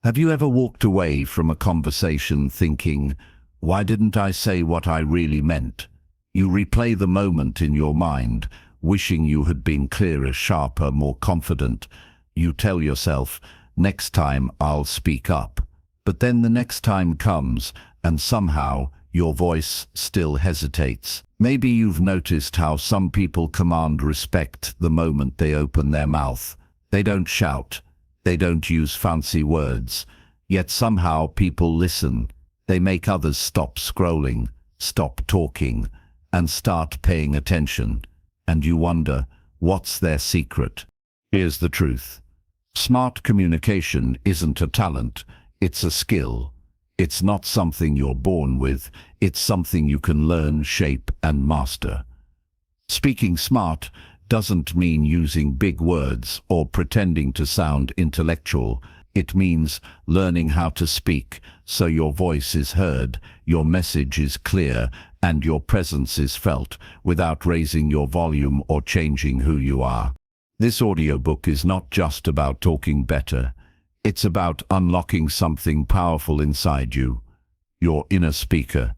Have you ever walked away from a conversation thinking, why didn't I say what I really meant? You replay the moment in your mind, wishing you had been clearer, sharper, more confident. You tell yourself, next time I'll speak up. But then the next time comes, and somehow your voice still hesitates. Maybe you've noticed how some people command respect the moment they open their mouth. They don't shout. They don't use fancy words. Yet somehow people listen. They make others stop scrolling, stop talking, and start paying attention. And you wonder, what's their secret? Here's the truth. Smart communication isn't a talent, it's a skill. It's not something you're born with, it's something you can learn, shape, and master. Speaking smart doesn't mean using big words or pretending to sound intellectual. It means learning how to speak so your voice is heard, your message is clear, and your presence is felt without raising your volume or changing who you are. This audiobook is not just about talking better. It's about unlocking something powerful inside you, your inner speaker,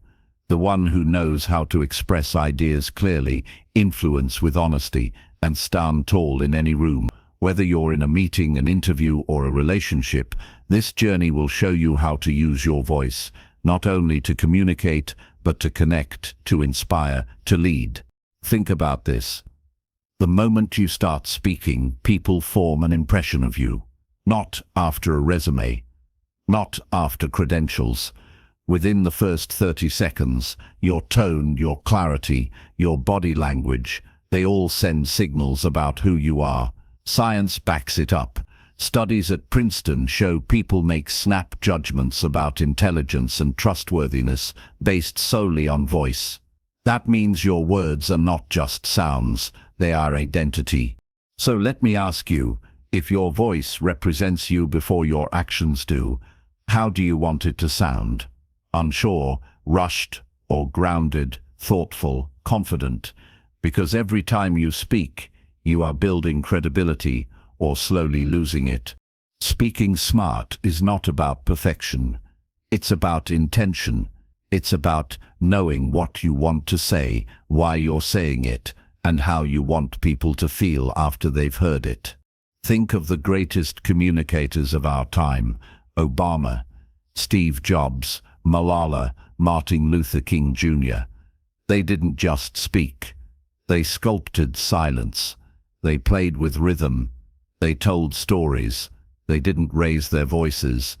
the one who knows how to express ideas clearly, influence with honesty, and stand tall in any room. Whether you're in a meeting, an interview, or a relationship, this journey will show you how to use your voice, not only to communicate, but to connect, to inspire, to lead. Think about this. The moment you start speaking, people form an impression of you. Not after a resume, not after credentials. Within the first 30 seconds, your tone, your clarity, your body language, they all send signals about who you are. Science backs it up. Studies at Princeton show people make snap judgments about intelligence and trustworthiness based solely on voice. That means your words are not just sounds, they are identity. So let me ask you, if your voice represents you before your actions do, how do you want it to sound? Unsure, rushed, or grounded, thoughtful, confident? Because every time you speak, you are building credibility or slowly losing it. Speaking smart is not about perfection. It's about intention. It's about knowing what you want to say, why you're saying it, and how you want people to feel after they've heard it. Think of the greatest communicators of our time: Obama, Steve Jobs, Malala, Martin Luther King Jr. They didn't just speak. They sculpted silence. They played with rhythm. They told stories. They didn't raise their voices.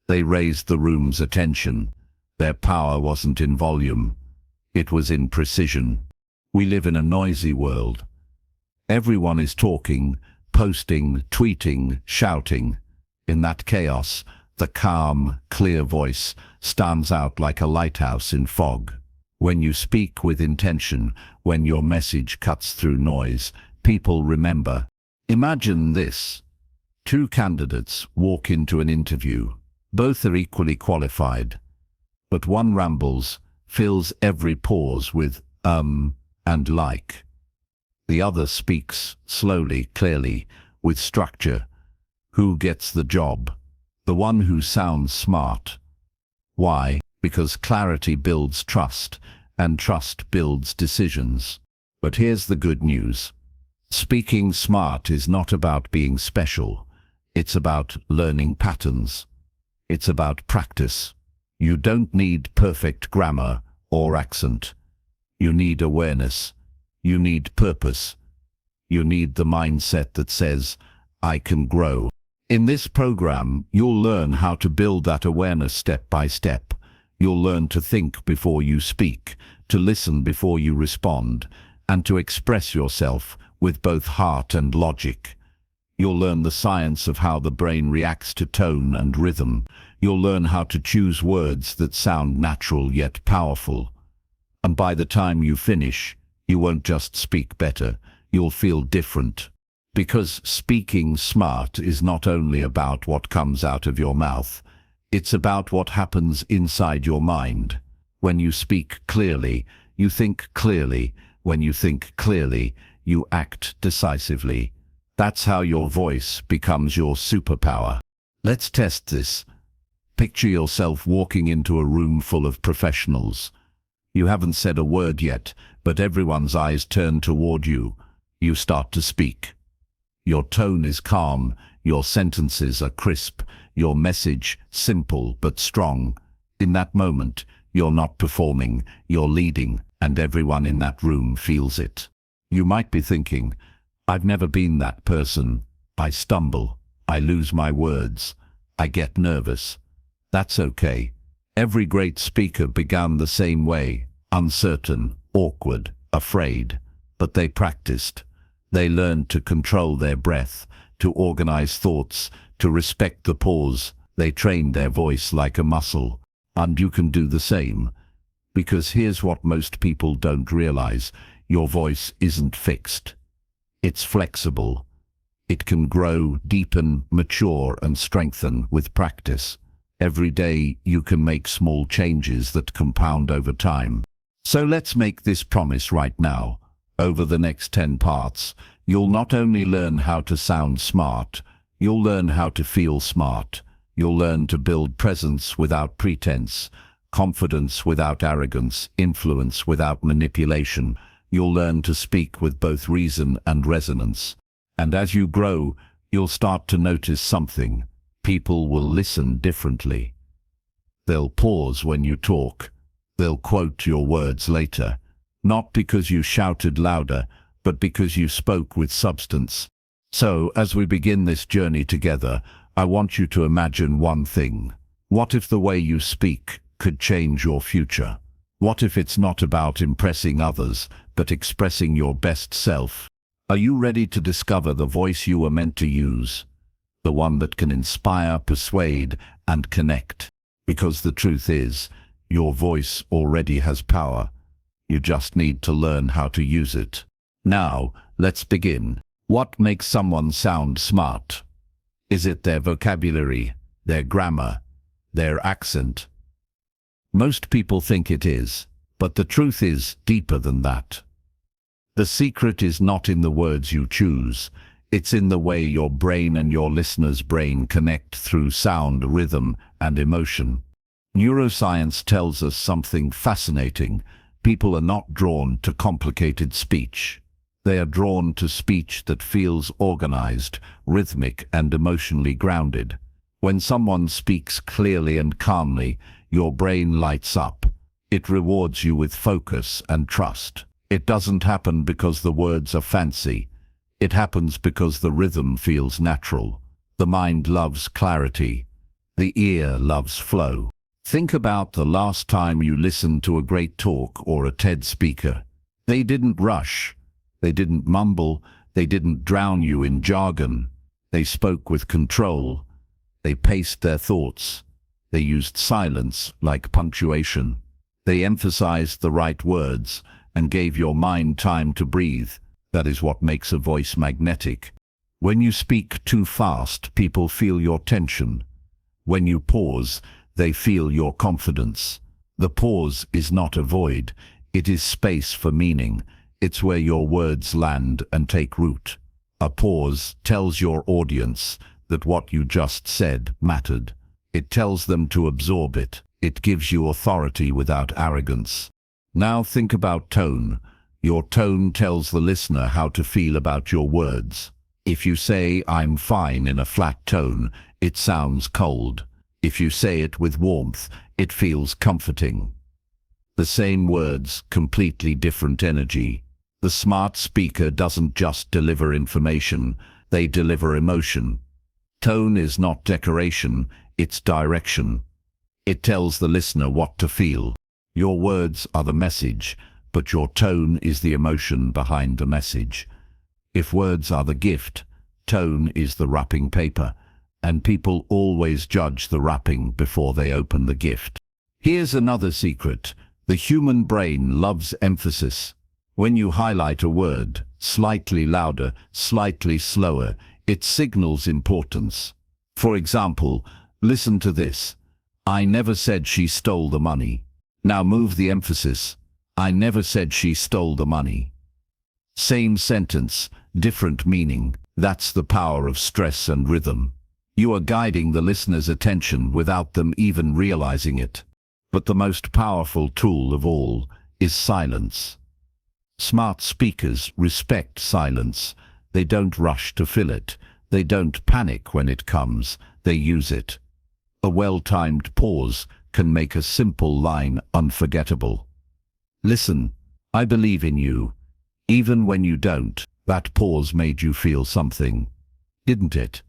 They raised the room's attention. Their power wasn't in volume. It was in precision. We live in a noisy world. Everyone is talking, posting, tweeting, shouting. In that chaos, the calm, clear voice stands out like a lighthouse in fog. When you speak with intention, when your message cuts through noise, people remember. Imagine this. Two candidates walk into an interview. Both are equally qualified. But one rambles, fills every pause with and like. The other speaks slowly, clearly, with structure. Who gets the job? The one who sounds smart. Why? Because clarity builds trust, and trust builds decisions. But here's the good news. Speaking smart is not about being special. It's about learning patterns. It's about practice. You don't need perfect grammar or accent. You need awareness. You need purpose. You need the mindset that says, I can grow. In this program, you'll learn how to build that awareness step by step. You'll learn to think before you speak, to listen before you respond, and to express yourself with both heart and logic. You'll learn the science of how the brain reacts to tone and rhythm. You'll learn how to choose words that sound natural yet powerful. And by the time you finish, you won't just speak better, you'll feel different. Because speaking smart is not only about what comes out of your mouth, it's about what happens inside your mind. When you speak clearly, you think clearly. When you think clearly, you act decisively. That's how your voice becomes your superpower. Let's test this. Picture yourself walking into a room full of professionals. You haven't said a word yet, but everyone's eyes turn toward you. You start to speak. Your tone is calm, your sentences are crisp, your message simple but strong. In that moment, you're not performing, you're leading, and everyone in that room feels it. You might be thinking, I've never been that person. I stumble, I lose my words, I get nervous. That's okay. Every great speaker began the same way, uncertain, awkward, afraid. But they practiced. They learned to control their breath, to organize thoughts, to respect the pause. They trained their voice like a muscle. And you can do the same. Because here's what most people don't realize. Your voice isn't fixed. It's flexible. It can grow, deepen, mature, and strengthen with practice. Every day you can make small changes that compound over time. So let's make this promise right now. Over the next 10 parts, you'll not only learn how to sound smart, you'll learn how to feel smart. You'll learn to build presence without pretense, confidence without arrogance, influence without manipulation. You'll learn to speak with both reason and resonance. And as you grow, you'll start to notice something. People will listen differently. They'll pause when you talk. They'll quote your words later. Not because you shouted louder, but because you spoke with substance. So, as we begin this journey together, I want you to imagine one thing. What if the way you speak could change your future? What if it's not about impressing others, but expressing your best self? Are you ready to discover the voice you were meant to use? The one that can inspire, persuade, and connect. Because the truth is, your voice already has power. You just need to learn how to use it. Now, let's begin. What makes someone sound smart? Is it their vocabulary, their grammar, their accent? Most people think it is, but the truth is deeper than that. The secret is not in the words you choose. It's in the way your brain and your listener's brain connect through sound, rhythm, and emotion. Neuroscience tells us something fascinating. People are not drawn to complicated speech. They are drawn to speech that feels organized, rhythmic, and emotionally grounded. When someone speaks clearly and calmly, your brain lights up. It rewards you with focus and trust. It doesn't happen because the words are fancy. It happens because the rhythm feels natural. The mind loves clarity. The ear loves flow. Think about the last time you listened to a great talk or a TED speaker. They didn't rush. They didn't mumble. They didn't drown you in jargon. They spoke with control. They paced their thoughts. They used silence like punctuation. They emphasized the right words and gave your mind time to breathe. That is what makes a voice magnetic. When you speak too fast, people feel your tension. When you pause, they feel your confidence. The pause is not a void. It is space for meaning. It's where your words land and take root. A pause tells your audience that what you just said mattered. It tells them to absorb it. It gives you authority without arrogance. Now think about tone. Your tone tells the listener how to feel about your words. If you say, "I'm fine" in a flat tone, it sounds cold. If you say it with warmth, it feels comforting. The same words, completely different energy. The smart speaker doesn't just deliver information, they deliver emotion. Tone is not decoration, it's direction. It tells the listener what to feel. Your words are the message, but your tone is the emotion behind the message. If words are the gift, tone is the wrapping paper, and people always judge the wrapping before they open the gift. Here's another secret. The human brain loves emphasis. When you highlight a word, slightly louder, slightly slower, it signals importance. For example, listen to this. I never said she stole the money. Now move the emphasis. I never said she stole the money. Same sentence, different meaning. That's the power of stress and rhythm. You are guiding the listener's attention without them even realizing it. But the most powerful tool of all is silence. Smart speakers respect silence. They don't rush to fill it. They don't panic when it comes. They use it. A well-timed pause can make a simple line unforgettable. Listen, I believe in you. Even when you don't, that pause made you feel something, didn't it?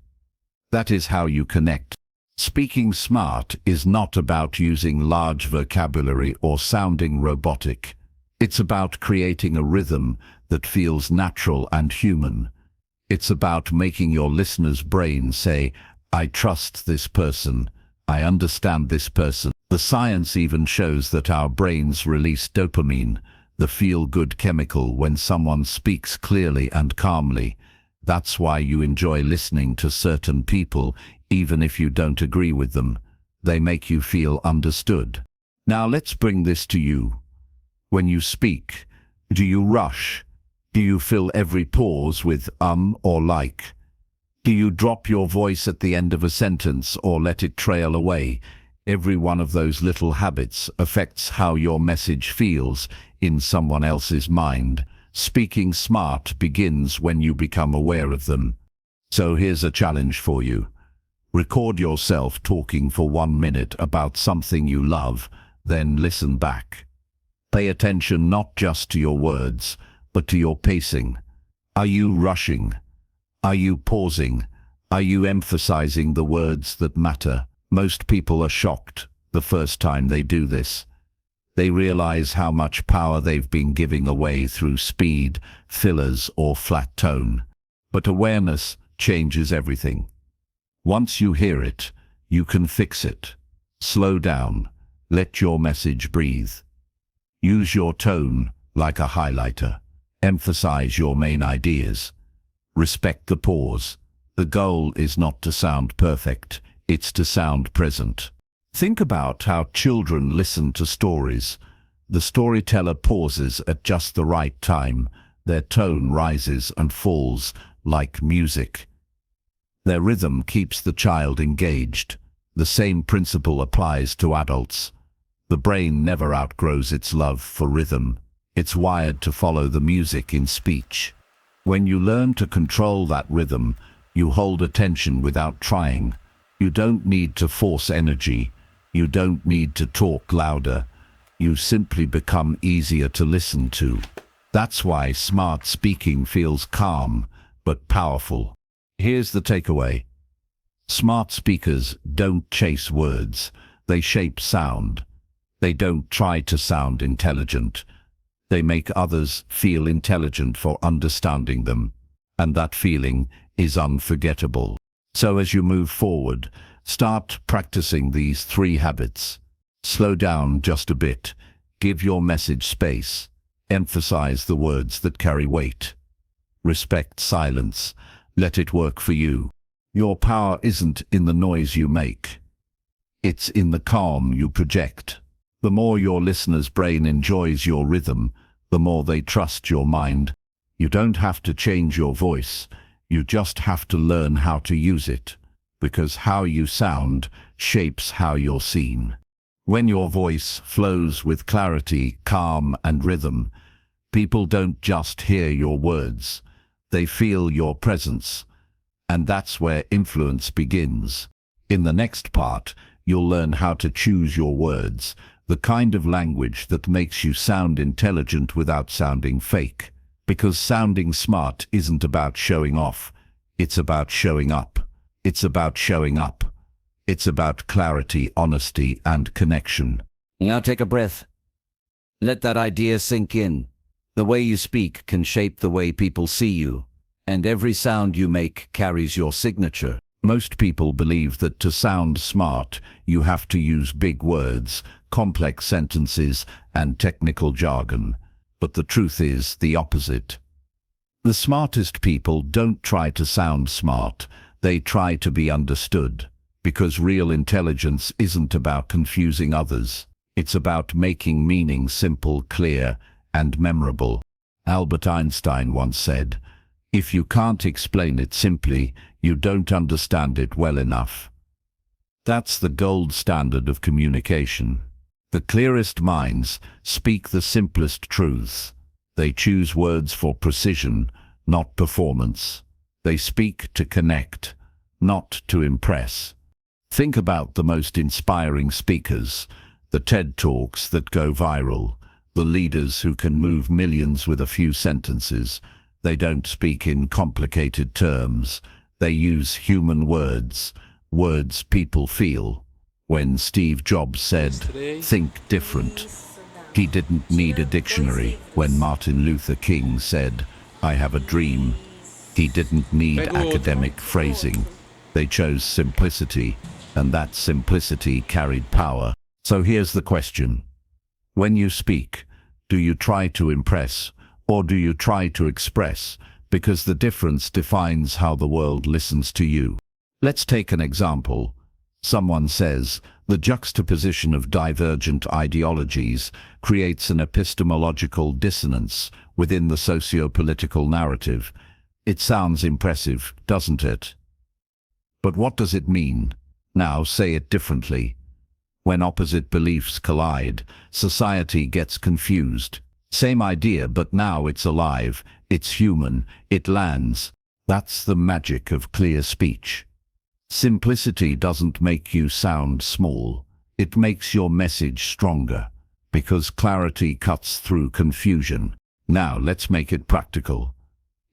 That is how you connect. Speaking smart is not about using large vocabulary or sounding robotic. It's about creating a rhythm that feels natural and human. It's about making your listener's brain say, I trust this person. I understand this person. The science even shows that our brains release dopamine, the feel-good chemical, when someone speaks clearly and calmly. That's why you enjoy listening to certain people, even if you don't agree with them. They make you feel understood. Now let's bring this to you. When you speak, do you rush? Do you fill every pause with or like? Do you drop your voice at the end of a sentence or let it trail away? Every one of those little habits affects how your message feels in someone else's mind. Speaking smart begins when you become aware of them. So here's a challenge for you. Record yourself talking for 1 minute about something you love, then listen back. Pay attention not just to your words, but to your pacing. Are you rushing? Are you pausing? Are you emphasizing the words that matter? Most people are shocked the first time they do this. They realize how much power they've been giving away through speed, fillers, or flat tone. But awareness changes everything. Once you hear it, you can fix it. Slow down. Let your message breathe. Use your tone like a highlighter. Emphasize your main ideas. Respect the pause. The goal is not to sound perfect, it's to sound present. Think about how children listen to stories. The storyteller pauses at just the right time. Their tone rises and falls like music. Their rhythm keeps the child engaged. The same principle applies to adults. The brain never outgrows its love for rhythm. It's wired to follow the music in speech. When you learn to control that rhythm, you hold attention without trying. You don't need to force energy. You don't need to talk louder. You simply become easier to listen to. That's why smart speaking feels calm, but powerful. Here's the takeaway. Smart speakers don't chase words. They shape sound. They don't try to sound intelligent. They make others feel intelligent for understanding them. And that feeling is unforgettable. So as you move forward, start practicing these 3 habits. Slow down just a bit. Give your message space. Emphasize the words that carry weight. Respect silence. Let it work for you. Your power isn't in the noise you make. It's in the calm you project. The more your listener's brain enjoys your rhythm, the more they trust your mind. You don't have to change your voice. You just have to learn how to use it. Because how you sound shapes how you're seen. When your voice flows with clarity, calm, and rhythm, people don't just hear your words. They feel your presence. And that's where influence begins. In the next part, you'll learn how to choose your words, the kind of language that makes you sound intelligent without sounding fake. Because sounding smart isn't about showing off. It's about showing up. It's about showing up. It's about clarity, honesty, and connection. Now take a breath. Let that idea sink in. The way you speak can shape the way people see you, and every sound you make carries your signature. Most people believe that to sound smart, you have to use big words, complex sentences, and technical jargon. But the truth is the opposite. The smartest people don't try to sound smart. They try to be understood. Because real intelligence isn't about confusing others. It's about making meaning simple, clear, and memorable. Albert Einstein once said, "If you can't explain it simply, You don't understand it well enough. That's the gold standard of communication. The clearest minds speak the simplest truths. They choose words for precision, not performance. They speak to connect, not to impress. Think about the most inspiring speakers, the TED Talks that go viral, the leaders who can move millions with a few sentences. They don't speak in complicated terms. They use human words, words people feel. When Steve Jobs said, "Think different," he didn't need a dictionary. When Martin Luther King said, "I have a dream," he didn't need academic phrasing. They chose simplicity, and that simplicity carried power. So here's the question. When you speak, do you try to impress, or do you try to express? Because the difference defines how the world listens to you. Let's take an example. Someone says, the juxtaposition of divergent ideologies creates an epistemological dissonance within the socio-political narrative. It sounds impressive, doesn't it? But what does it mean? Now say it differently. When opposite beliefs collide, society gets confused. Same idea, but now it's alive, it's human, it lands. That's the magic of clear speech. Simplicity doesn't make you sound small. It makes your message stronger, because clarity cuts through confusion. Now let's make it practical.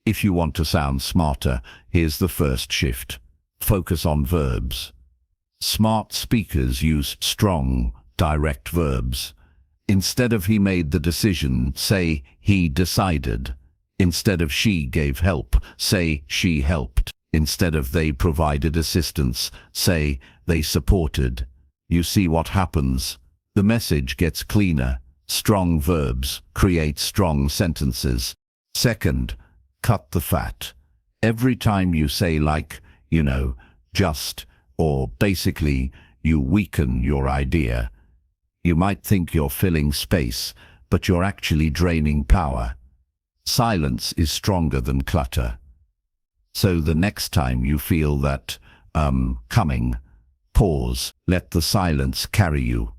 If you want to sound smarter, here's the first shift. Focus on verbs. Smart speakers use strong, direct verbs. Instead of "he made the decision," say "he decided." Instead of "she gave help," say "she helped." Instead of "they provided assistance," say "they supported." You see what happens? The message gets cleaner. Strong verbs create strong sentences. Second, cut the fat. Every time you say like, just, or basically, you weaken your idea. You might think you're filling space, but you're actually draining power. Silence is stronger than clutter. So the next time you feel that, coming, pause, let the silence carry you.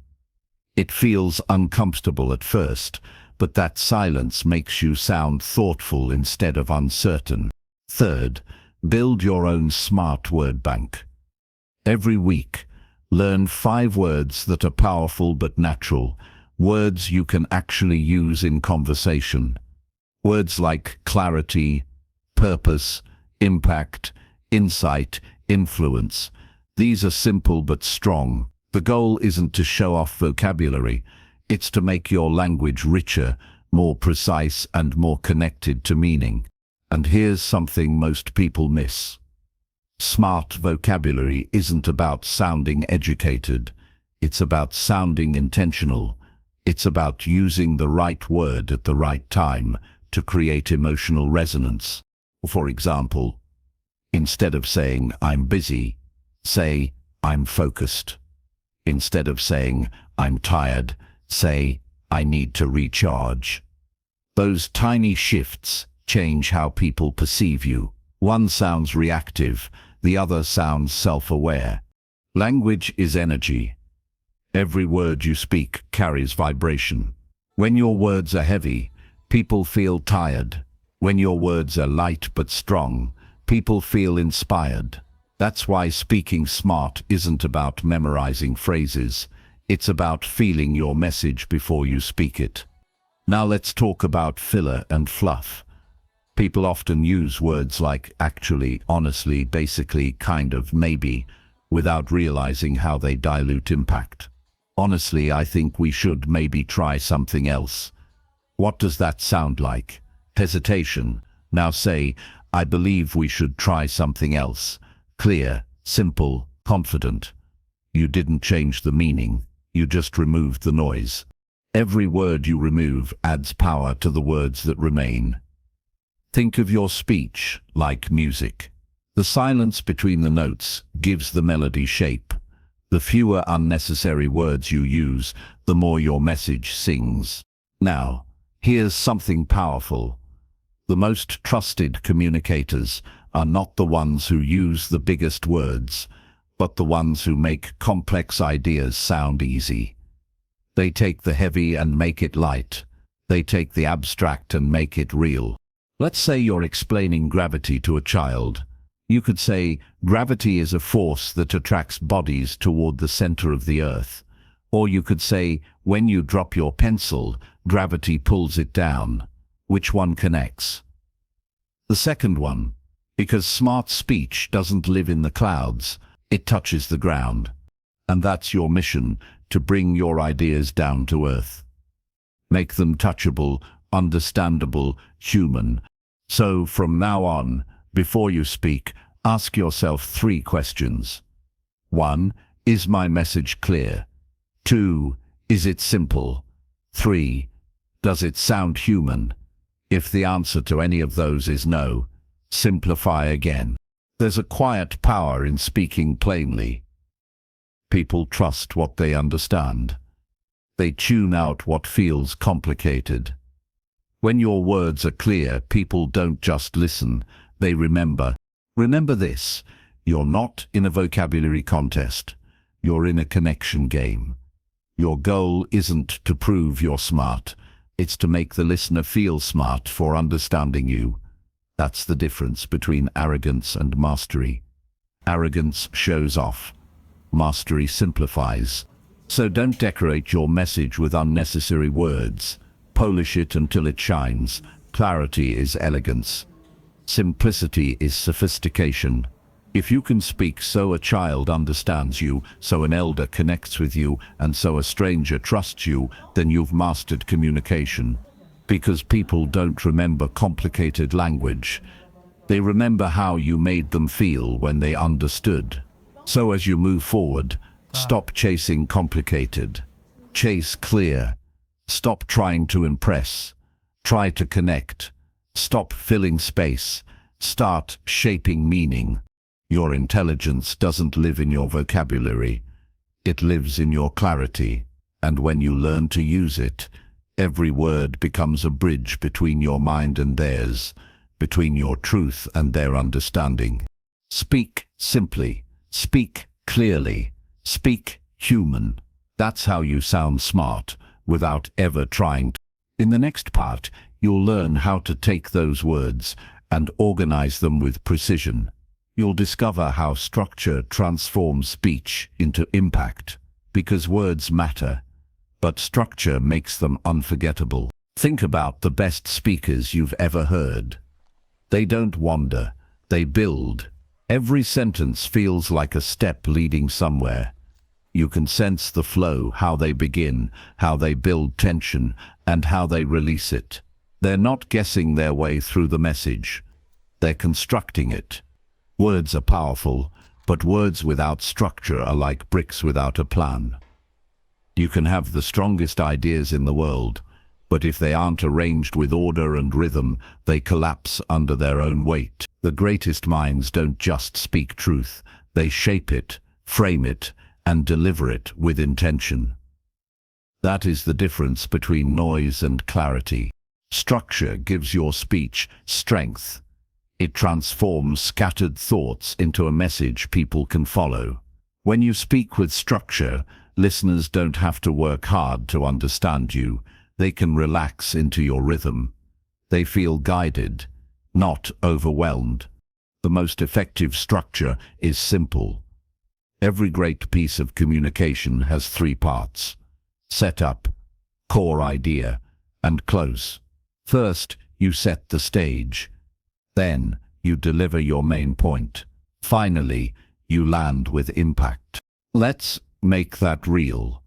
It feels uncomfortable at first, but that silence makes you sound thoughtful instead of uncertain. Third, build your own smart word bank. Every week, learn 5 words that are powerful but natural, words you can actually use in conversation. Words like clarity, purpose, impact, insight, influence. These are simple but strong. The goal isn't to show off vocabulary, it's to make your language richer, more precise, and more connected to meaning. And here's something most people miss. Smart vocabulary isn't about sounding educated. It's about sounding intentional. It's about using the right word at the right time to create emotional resonance. For example, instead of saying "I'm busy," say "I'm focused." Instead of saying "I'm tired," say "I need to recharge." Those tiny shifts change how people perceive you. One sounds reactive, the other sounds self-aware. Language is energy. Every word you speak carries vibration. When your words are heavy, people feel tired. When your words are light but strong, people feel inspired. That's why speaking smart isn't about memorizing phrases. It's about feeling your message before you speak it. Now let's talk about filler and fluff. People often use words like actually, honestly, basically, kind of, maybe, without realizing how they dilute impact. Honestly, I think we should maybe try something else. What does that sound like? Hesitation. Now say, I believe we should try something else. Clear, simple, confident. You didn't change the meaning, you just removed the noise. Every word you remove adds power to the words that remain. Think of your speech like music. The silence between the notes gives the melody shape. The fewer unnecessary words you use, the more your message sings. Now, here's something powerful. The most trusted communicators are not the ones who use the biggest words, but the ones who make complex ideas sound easy. They take the heavy and make it light. They take the abstract and make it real. Let's say you're explaining gravity to a child. You could say, gravity is a force that attracts bodies toward the center of the earth. Or you could say, when you drop your pencil, gravity pulls it down. Which one connects? The second one, because smart speech doesn't live in the clouds, it touches the ground. And that's your mission, to bring your ideas down to earth. Make them touchable, understandable, human. So from now on, before you speak, ask yourself 3 questions. 1. Is my message clear? 2. Is it simple? 3. Does it sound human? If the answer to any of those is no, simplify again. There's a quiet power in speaking plainly. People trust what they understand. They tune out what feels complicated. When your words are clear, people don't just listen, they remember. Remember this, you're not in a vocabulary contest. You're in a connection game. Your goal isn't to prove you're smart. It's to make the listener feel smart for understanding you. That's the difference between arrogance and mastery. Arrogance shows off. Mastery simplifies. So don't decorate your message with unnecessary words. Polish it until it shines. Clarity is elegance. Simplicity is sophistication. If you can speak so a child understands you, so an elder connects with you, and so a stranger trusts you, then you've mastered communication. Because people don't remember complicated language. They remember how you made them feel when they understood. So as you move forward, stop chasing complicated. Chase clear. Stop trying to impress. Try to connect. Stop filling space. Start shaping meaning. Your intelligence doesn't live in your vocabulary. It lives in your clarity. And when you learn to use it, every word becomes a bridge between your mind and theirs, between your truth and their understanding. Speak simply. Speak clearly. Speak human. That's how you sound smart, without ever trying to. In the next part, you'll learn how to take those words and organize them with precision. You'll discover how structure transforms speech into impact, because words matter, but structure makes them unforgettable. Think about the best speakers you've ever heard. They don't wander, they build. Every sentence feels like a step leading somewhere. You can sense the flow, how they begin, how they build tension, and how they release it. They're not guessing their way through the message. They're constructing it. Words are powerful, but words without structure are like bricks without a plan. You can have the strongest ideas in the world, but if they aren't arranged with order and rhythm, they collapse under their own weight. The greatest minds don't just speak truth, they shape it, frame it, and deliver it with intention. That is the difference between noise and clarity. Structure gives your speech strength. It transforms scattered thoughts into a message people can follow. When you speak with structure, listeners don't have to work hard to understand you. They can relax into your rhythm. They feel guided, not overwhelmed. The most effective structure is simple. Every great piece of communication has 3 parts: setup, core idea, and close. First, you set the stage. Then, you deliver your main point. Finally, you land with impact. Let's make that real.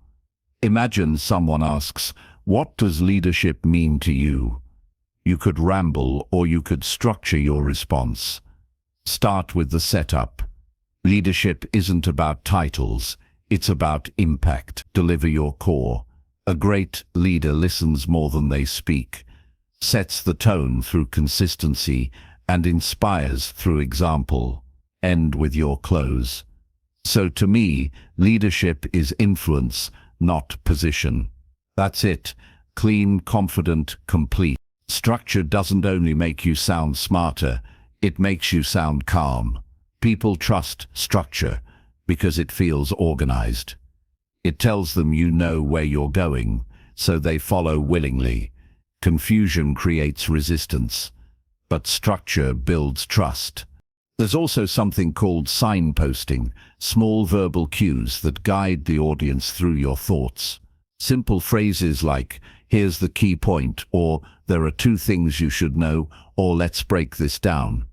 Imagine someone asks, "What does leadership mean to you?" You could ramble or you could structure your response. Start with the setup. Leadership isn't about titles, it's about impact. Deliver your core. A great leader listens more than they speak, sets the tone through consistency, and inspires through example. End with your close. So to me, leadership is influence, not position. That's it. Clean, confident, complete. Structure doesn't only make you sound smarter, It makes you sound calm. People trust structure because it feels organized. It tells them you know where you're going, so they follow willingly. Confusion creates resistance, but structure builds trust. There's also something called signposting, small verbal cues that guide the audience through your thoughts. Simple phrases like, "Here's the key point," or "There are two things you should know," or "Let's break this down."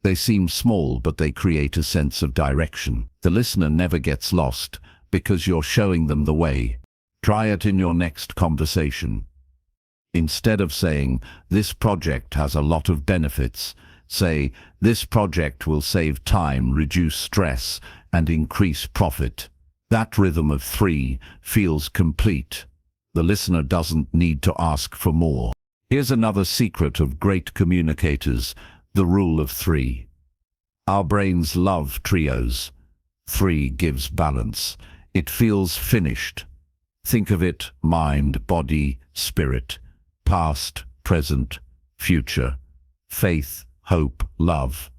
They seem small, but they create a sense of direction. The listener never gets lost because you're showing them the way. Try it in your next conversation. Instead of saying, "This project has a lot of benefits," say, "This project will save time, reduce stress, and increase profit." That rhythm of 3 feels complete. The listener doesn't need to ask for more. Here's another secret of great communicators, the rule of 3. Our brains love trios. 3 gives balance. It feels finished. Think of it: mind, body, spirit, past, present, future, faith, hope, love.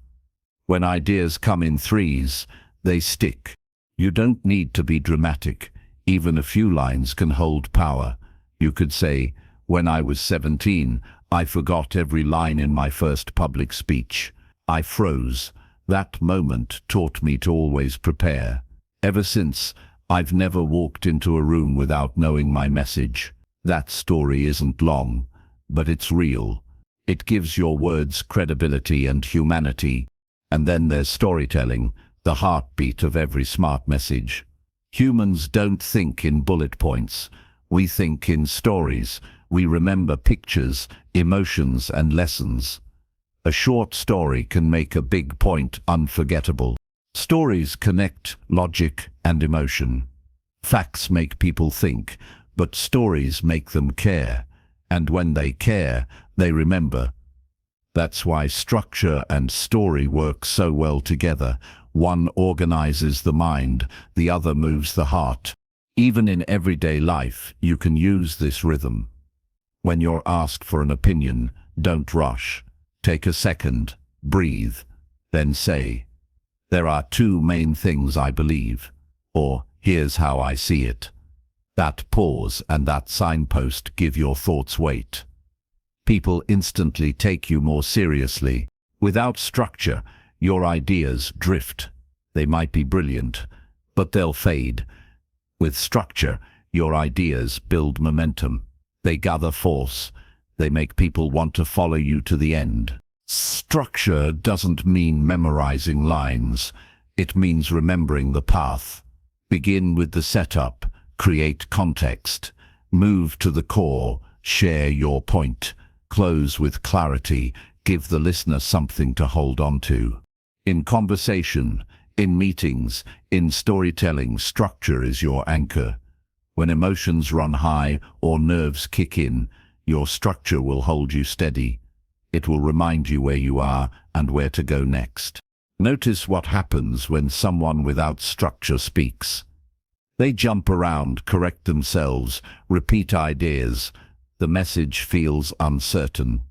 When ideas come in 3s, they stick. You don't need to be dramatic. Even a few lines can hold power. You could say, "When I was 17, I forgot every line in my first public speech. I froze. That moment taught me to always prepare. Ever since, I've never walked into a room without knowing my message." That story isn't long, but it's real. It gives your words credibility and humanity. And then there's storytelling, the heartbeat of every smart message. Humans don't think in bullet points. We think in stories. We remember pictures, emotions, and lessons. A short story can make a big point unforgettable. Stories connect logic and emotion. Facts make people think, but stories make them care. And when they care, they remember. That's why structure and story work so well together. One organizes the mind, the other moves the heart. Even in everyday life, you can use this rhythm. When you're asked for an opinion, don't rush. Take a second, breathe, then say, "There are 2 main things I believe," or "Here's how I see it." That pause and that signpost give your thoughts weight. People instantly take you more seriously. Without structure, your ideas drift. They might be brilliant, but they'll fade. With structure, your ideas build momentum. They gather force. They make people want to follow you to the end. Structure doesn't mean memorizing lines. It means remembering the path. Begin with the setup, create context, move to the core, share your point, close with clarity, give the listener something to hold on to. In conversation, in meetings, in storytelling, structure is your anchor. When emotions run high or nerves kick in, your structure will hold you steady. It will remind you where you are and where to go next. Notice what happens when someone without structure speaks. They jump around, correct themselves, repeat ideas. The message feels uncertain.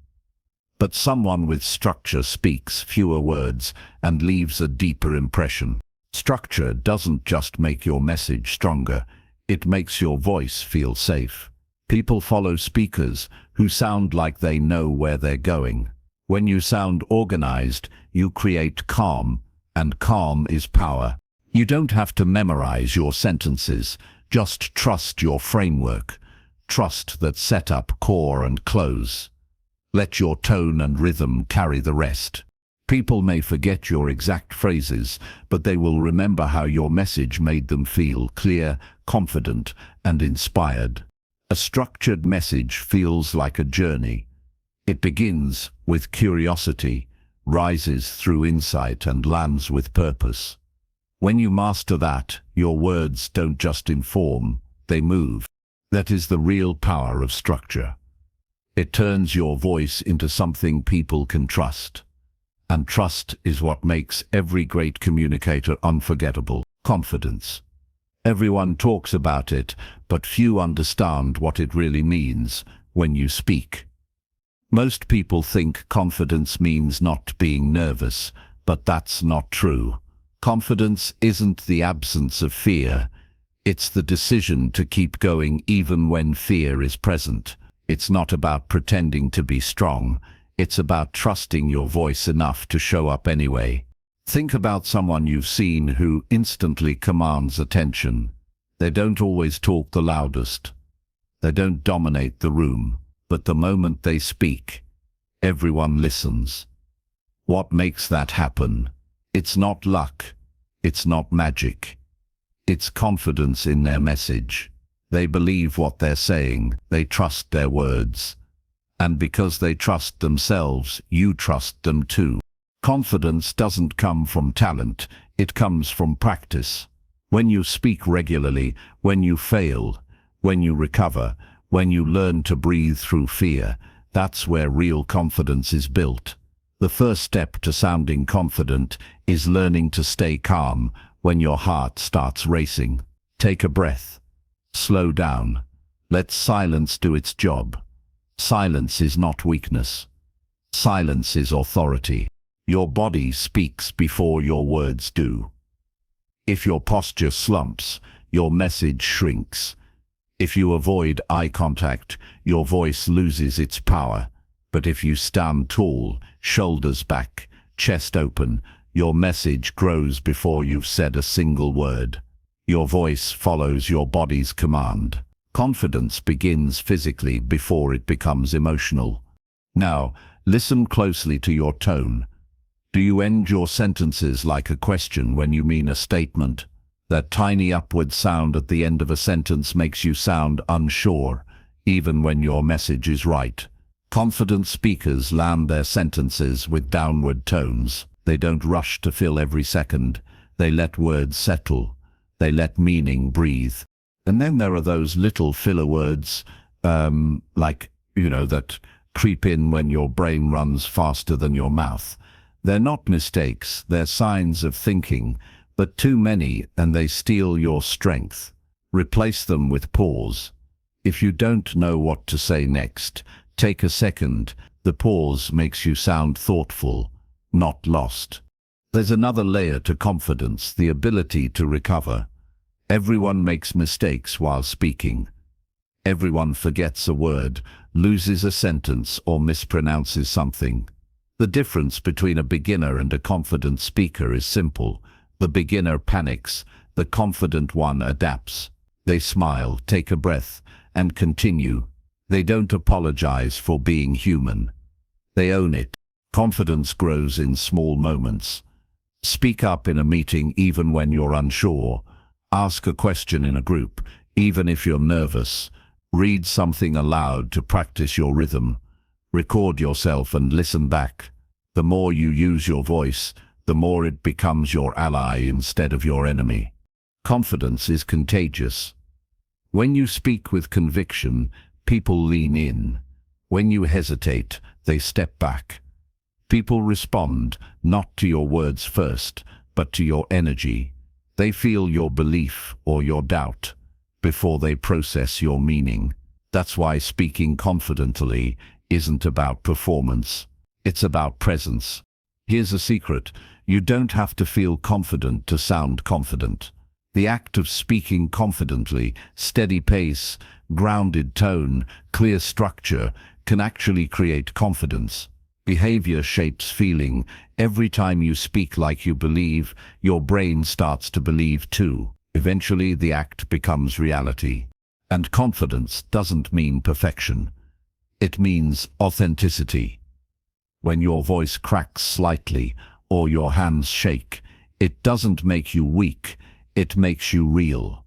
But someone with structure speaks fewer words and leaves a deeper impression. Structure doesn't just make your message stronger, it makes your voice feel safe. People follow speakers who sound like they know where they're going. When you sound organized, you create calm, and calm is power. You don't have to memorize your sentences, just trust your framework. Trust that setup, core, and close. Let your tone and rhythm carry the rest. People may forget your exact phrases, but they will remember how your message made them feel clear, confident, and inspired. A structured message feels like a journey. It begins with curiosity, rises through insight, and lands with purpose. When you master that, your words don't just inform, they move. That is the real power of structure. It turns your voice into something people can trust. And trust is what makes every great communicator unforgettable. Confidence. Everyone talks about it, but few understand what it really means when you speak. Most people think confidence means not being nervous, but that's not true. Confidence isn't the absence of fear. It's the decision to keep going even when fear is present. It's not about pretending to be strong. It's about trusting your voice enough to show up anyway. Think about someone you've seen who instantly commands attention. They don't always talk the loudest. They don't dominate the room. But the moment they speak, everyone listens. What makes that happen? It's not luck. It's not magic. It's confidence in their message. They believe what they're saying. They trust their words. And because they trust themselves, you trust them too. Confidence doesn't come from talent. It comes from practice. When you speak regularly, when you fail, when you recover, when you learn to breathe through fear, that's where real confidence is built. The first step to sounding confident is learning to stay calm when your heart starts racing. Take a breath. Slow down. Let silence do its job. Silence is not weakness. Silence is authority. Your body speaks before your words do. If your posture slumps, your message shrinks. If you avoid eye contact, your voice loses its power. But if you stand tall, shoulders back, chest open, your message grows before you've said a single word. Your voice follows your body's command. Confidence begins physically before it becomes emotional. Now, listen closely to your tone. Do you end your sentences like a question when you mean a statement? That tiny upward sound at the end of a sentence makes you sound unsure, even when your message is right. Confident speakers land their sentences with downward tones. They don't rush to fill every second. They let words settle. They let meaning breathe. And then there are those little filler words, that creep in when your brain runs faster than your mouth. They're not mistakes, they're signs of thinking, but too many and they steal your strength. Replace them with pause. If you don't know what to say next, take a second. The pause makes you sound thoughtful, not lost. There's another layer to confidence, the ability to recover. Everyone makes mistakes while speaking. Everyone forgets a word, loses a sentence, or mispronounces something. The difference between a beginner and a confident speaker is simple. The beginner panics, the confident one adapts. They smile, take a breath, and continue. They don't apologize for being human. They own it. Confidence grows in small moments. Speak up in a meeting even when you're unsure. Ask a question in a group, even if you're nervous. Read something aloud to practice your rhythm. Record yourself and listen back. The more you use your voice, the more it becomes your ally instead of your enemy. Confidence is contagious. When you speak with conviction, people lean in. When you hesitate, they step back. People respond, not to your words first, but to your energy. They feel your belief or your doubt before they process your meaning. That's why speaking confidently isn't about performance. It's about presence. Here's a secret. You don't have to feel confident to sound confident. The act of speaking confidently, steady pace, grounded tone, clear structure, can actually create confidence. Behavior shapes feeling. Every time you speak like you believe, your brain starts to believe too. Eventually, the act becomes reality. And confidence doesn't mean perfection. It means authenticity. When your voice cracks slightly or your hands shake, it doesn't make you weak, it makes you real.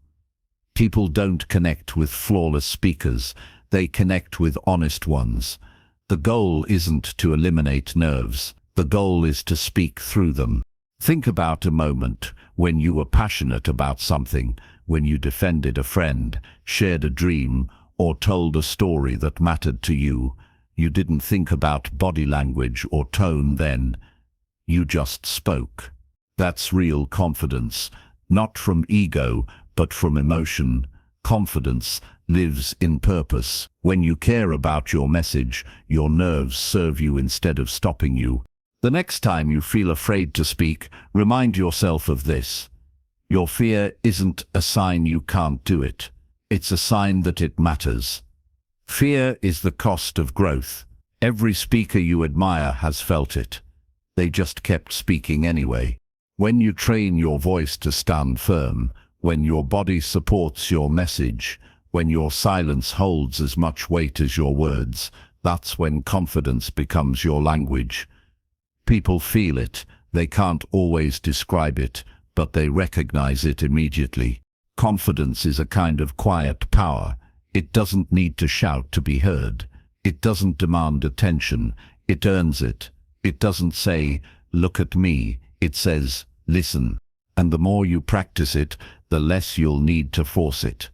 People don't connect with flawless speakers, they connect with honest ones. The goal isn't to eliminate nerves, the goal is to speak through them. Think about a moment when you were passionate about something, when you defended a friend, shared a dream, or told a story that mattered to you. You didn't think about body language or tone then. You just spoke. That's real confidence, not from ego, but from emotion. confidence lives in purpose. When you care about your message, your nerves serve you instead of stopping you. The next time you feel afraid to speak, remind yourself of this. Your fear isn't a sign you can't do it. It's a sign that it matters. Fear is the cost of growth. Every speaker you admire has felt it. They just kept speaking anyway. When you train your voice to stand firm, when your body supports your message, when your silence holds as much weight as your words, that's when confidence becomes your language. People feel it. They can't always describe it, but they recognize it immediately. Confidence is a kind of quiet power. It doesn't need to shout to be heard. It doesn't demand attention. It earns it. It doesn't say, "Look at me." It says, "Listen." And the more you practice it, the less you'll need to force it.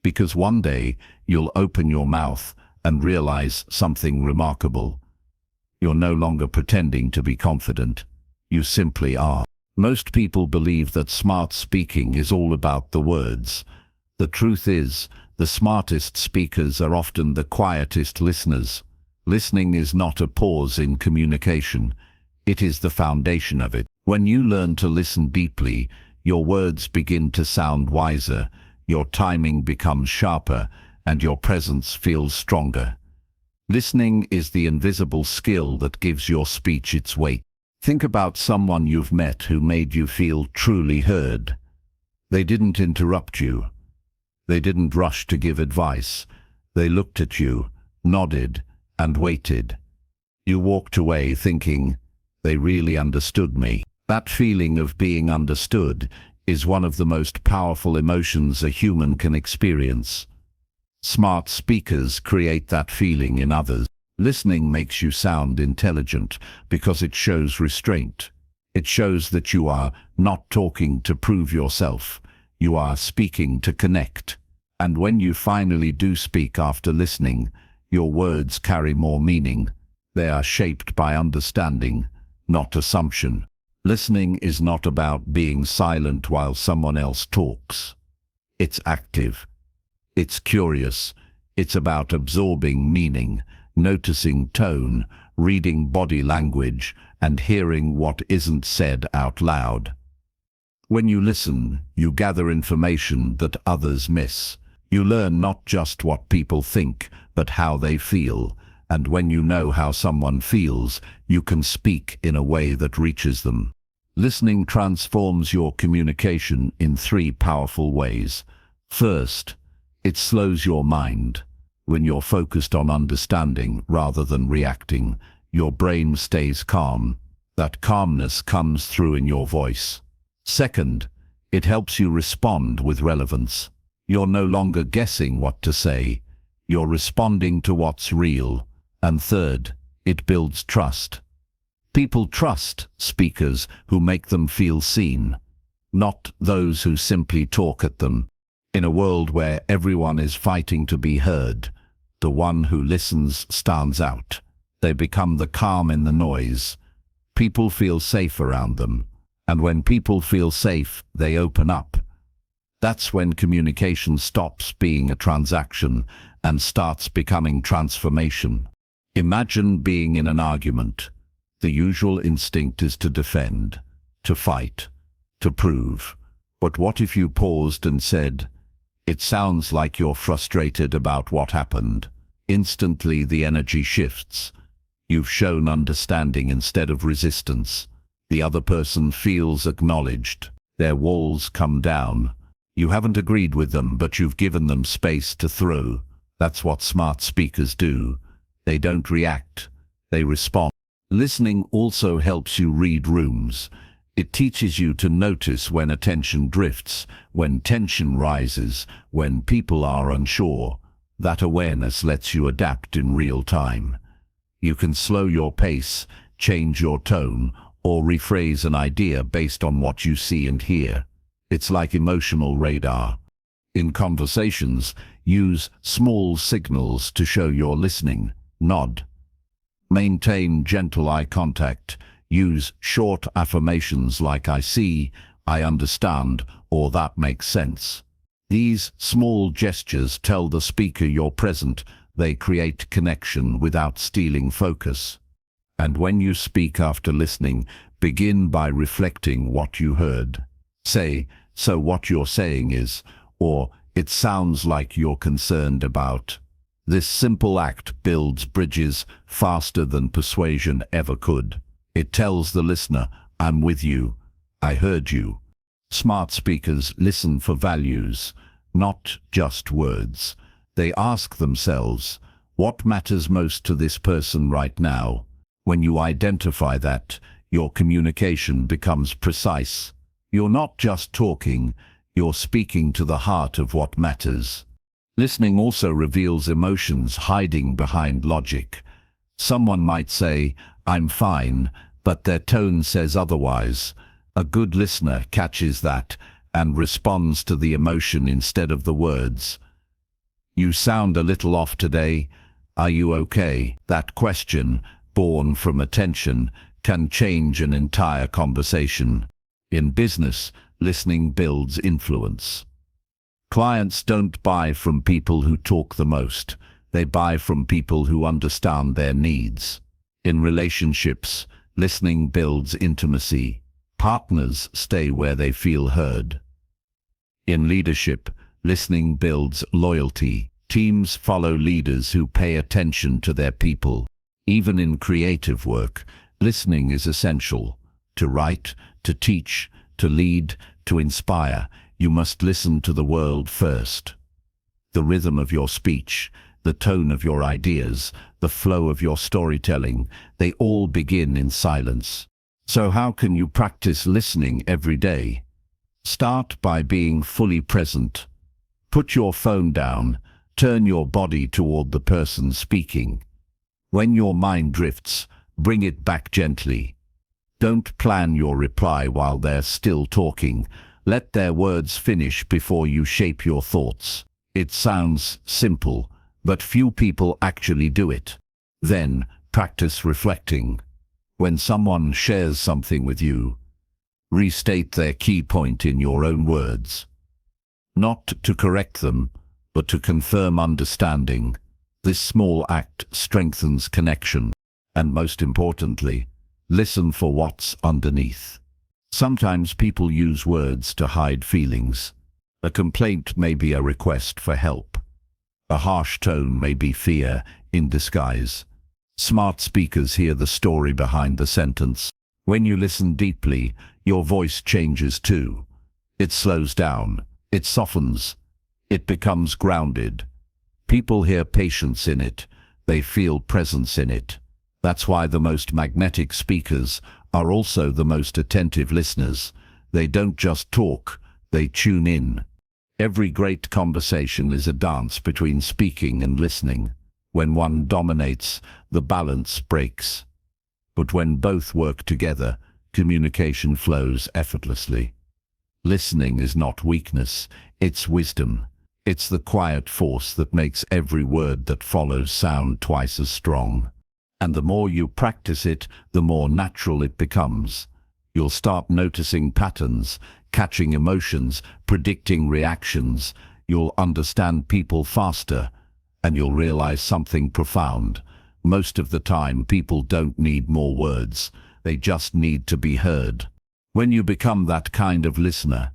Because one day, you'll open your mouth and realize something remarkable. You're no longer pretending to be confident. You simply are. Most people believe that smart speaking is all about the words. The truth is, the smartest speakers are often the quietest listeners. Listening is not a pause in communication. It is the foundation of it. When you learn to listen deeply, your words begin to sound wiser, your timing becomes sharper, and your presence feels stronger. Listening is the invisible skill that gives your speech its weight. Think about someone you've met who made you feel truly heard. They didn't interrupt you. They didn't rush to give advice. They looked at you, nodded, and waited. You walked away thinking, they really understood me. That feeling of being understood is one of the most powerful emotions a human can experience. Smart speakers create that feeling in others. Listening makes you sound intelligent because it shows restraint. It shows that you are not talking to prove yourself. You are speaking to connect. And when you finally do speak after listening, your words carry more meaning. They are shaped by understanding, not assumption. Listening is not about being silent while someone else talks. It's active. It's curious. It's about absorbing meaning, noticing tone, reading body language, and hearing what isn't said out loud. When you listen, you gather information that others miss. You learn not just what people think, but how they feel. And when you know how someone feels, you can speak in a way that reaches them. Listening transforms your communication in 3 powerful ways. First, it slows your mind. When you're focused on understanding rather than reacting, your brain stays calm. That calmness comes through in your voice. Second, it helps you respond with relevance. You're no longer guessing what to say. You're responding to what's real. And third, it builds trust. People trust speakers who make them feel seen, not those who simply talk at them. In a world where everyone is fighting to be heard, the one who listens stands out. They become the calm in the noise. People feel safe around them. And when people feel safe, they open up. That's when communication stops being a transaction and starts becoming transformation. Imagine being in an argument. The usual instinct is to defend, to fight, to prove. But what if you paused and said, "It sounds like you're frustrated about what happened." Instantly the energy shifts. You've shown understanding instead of resistance. The other person feels acknowledged. Their walls come down. You haven't agreed with them, but you've given them space to throw. That's what smart speakers do. They don't react. They respond. Listening also helps you read rooms. It teaches you to notice when attention drifts, when tension rises, when people are unsure. That awareness lets you adapt in real time. You can slow your pace, change your tone, or rephrase an idea based on what you see and hear. It's like emotional radar. In conversations, use small signals to show you're listening. Nod. Maintain gentle eye contact. Use short affirmations like "I see," "I understand," or "that makes sense." These small gestures tell the speaker you're present. They create connection without stealing focus. And when you speak after listening, begin by reflecting what you heard. Say, "So what you're saying is," or "It sounds like you're concerned about." This simple act builds bridges faster than persuasion ever could. It tells the listener, "I'm with you. I heard you." Smart speakers listen for values, not just words. They ask themselves, what matters most to this person right now? When you identify that, your communication becomes precise. You're not just talking, you're speaking to the heart of what matters. Listening also reveals emotions hiding behind logic. Someone might say, "I'm fine," but their tone says otherwise. A good listener catches that and responds to the emotion instead of the words. "You sound a little off today. Are you okay?" That question, born from attention, can change an entire conversation. In business, listening builds influence. Clients don't buy from people who talk the most. They buy from people who understand their needs. In relationships, listening builds intimacy. Partners stay where they feel heard. In leadership, listening builds loyalty. Teams follow leaders who pay attention to their people. Even in creative work, listening is essential. To write, to teach, to lead, to inspire, you must listen to the world first. The rhythm of your speech, the tone of your ideas, the flow of your storytelling, they all begin in silence. So how can you practice listening every day? Start by being fully present. Put your phone down, turn your body toward the person speaking. When your mind drifts, bring it back gently. Don't plan your reply while they're still talking. Let their words finish before you shape your thoughts. It sounds simple, but few people actually do it. Then, practice reflecting. When someone shares something with you, restate their key point in your own words. Not to correct them, but to confirm understanding. This small act strengthens connection. And most importantly, listen for what's underneath. Sometimes people use words to hide feelings. A complaint may be a request for help. A harsh tone may be fear in disguise. Smart speakers hear the story behind the sentence. When you listen deeply, your voice changes too. It slows down. It softens. It becomes grounded. People hear patience in it. They feel presence in it. That's why the most magnetic speakers are also the most attentive listeners. They don't just talk, they tune in. Every great conversation is a dance between speaking and listening. When one dominates, the balance breaks. But when both work together, communication flows effortlessly. Listening is not weakness, it's wisdom. It's the quiet force that makes every word that follows sound twice as strong. And the more you practice it, the more natural it becomes. You'll start noticing patterns, catching emotions, predicting reactions. You'll understand people faster, and you'll realize something profound. Most of the time, people don't need more words. They just need to be heard. When you become that kind of listener,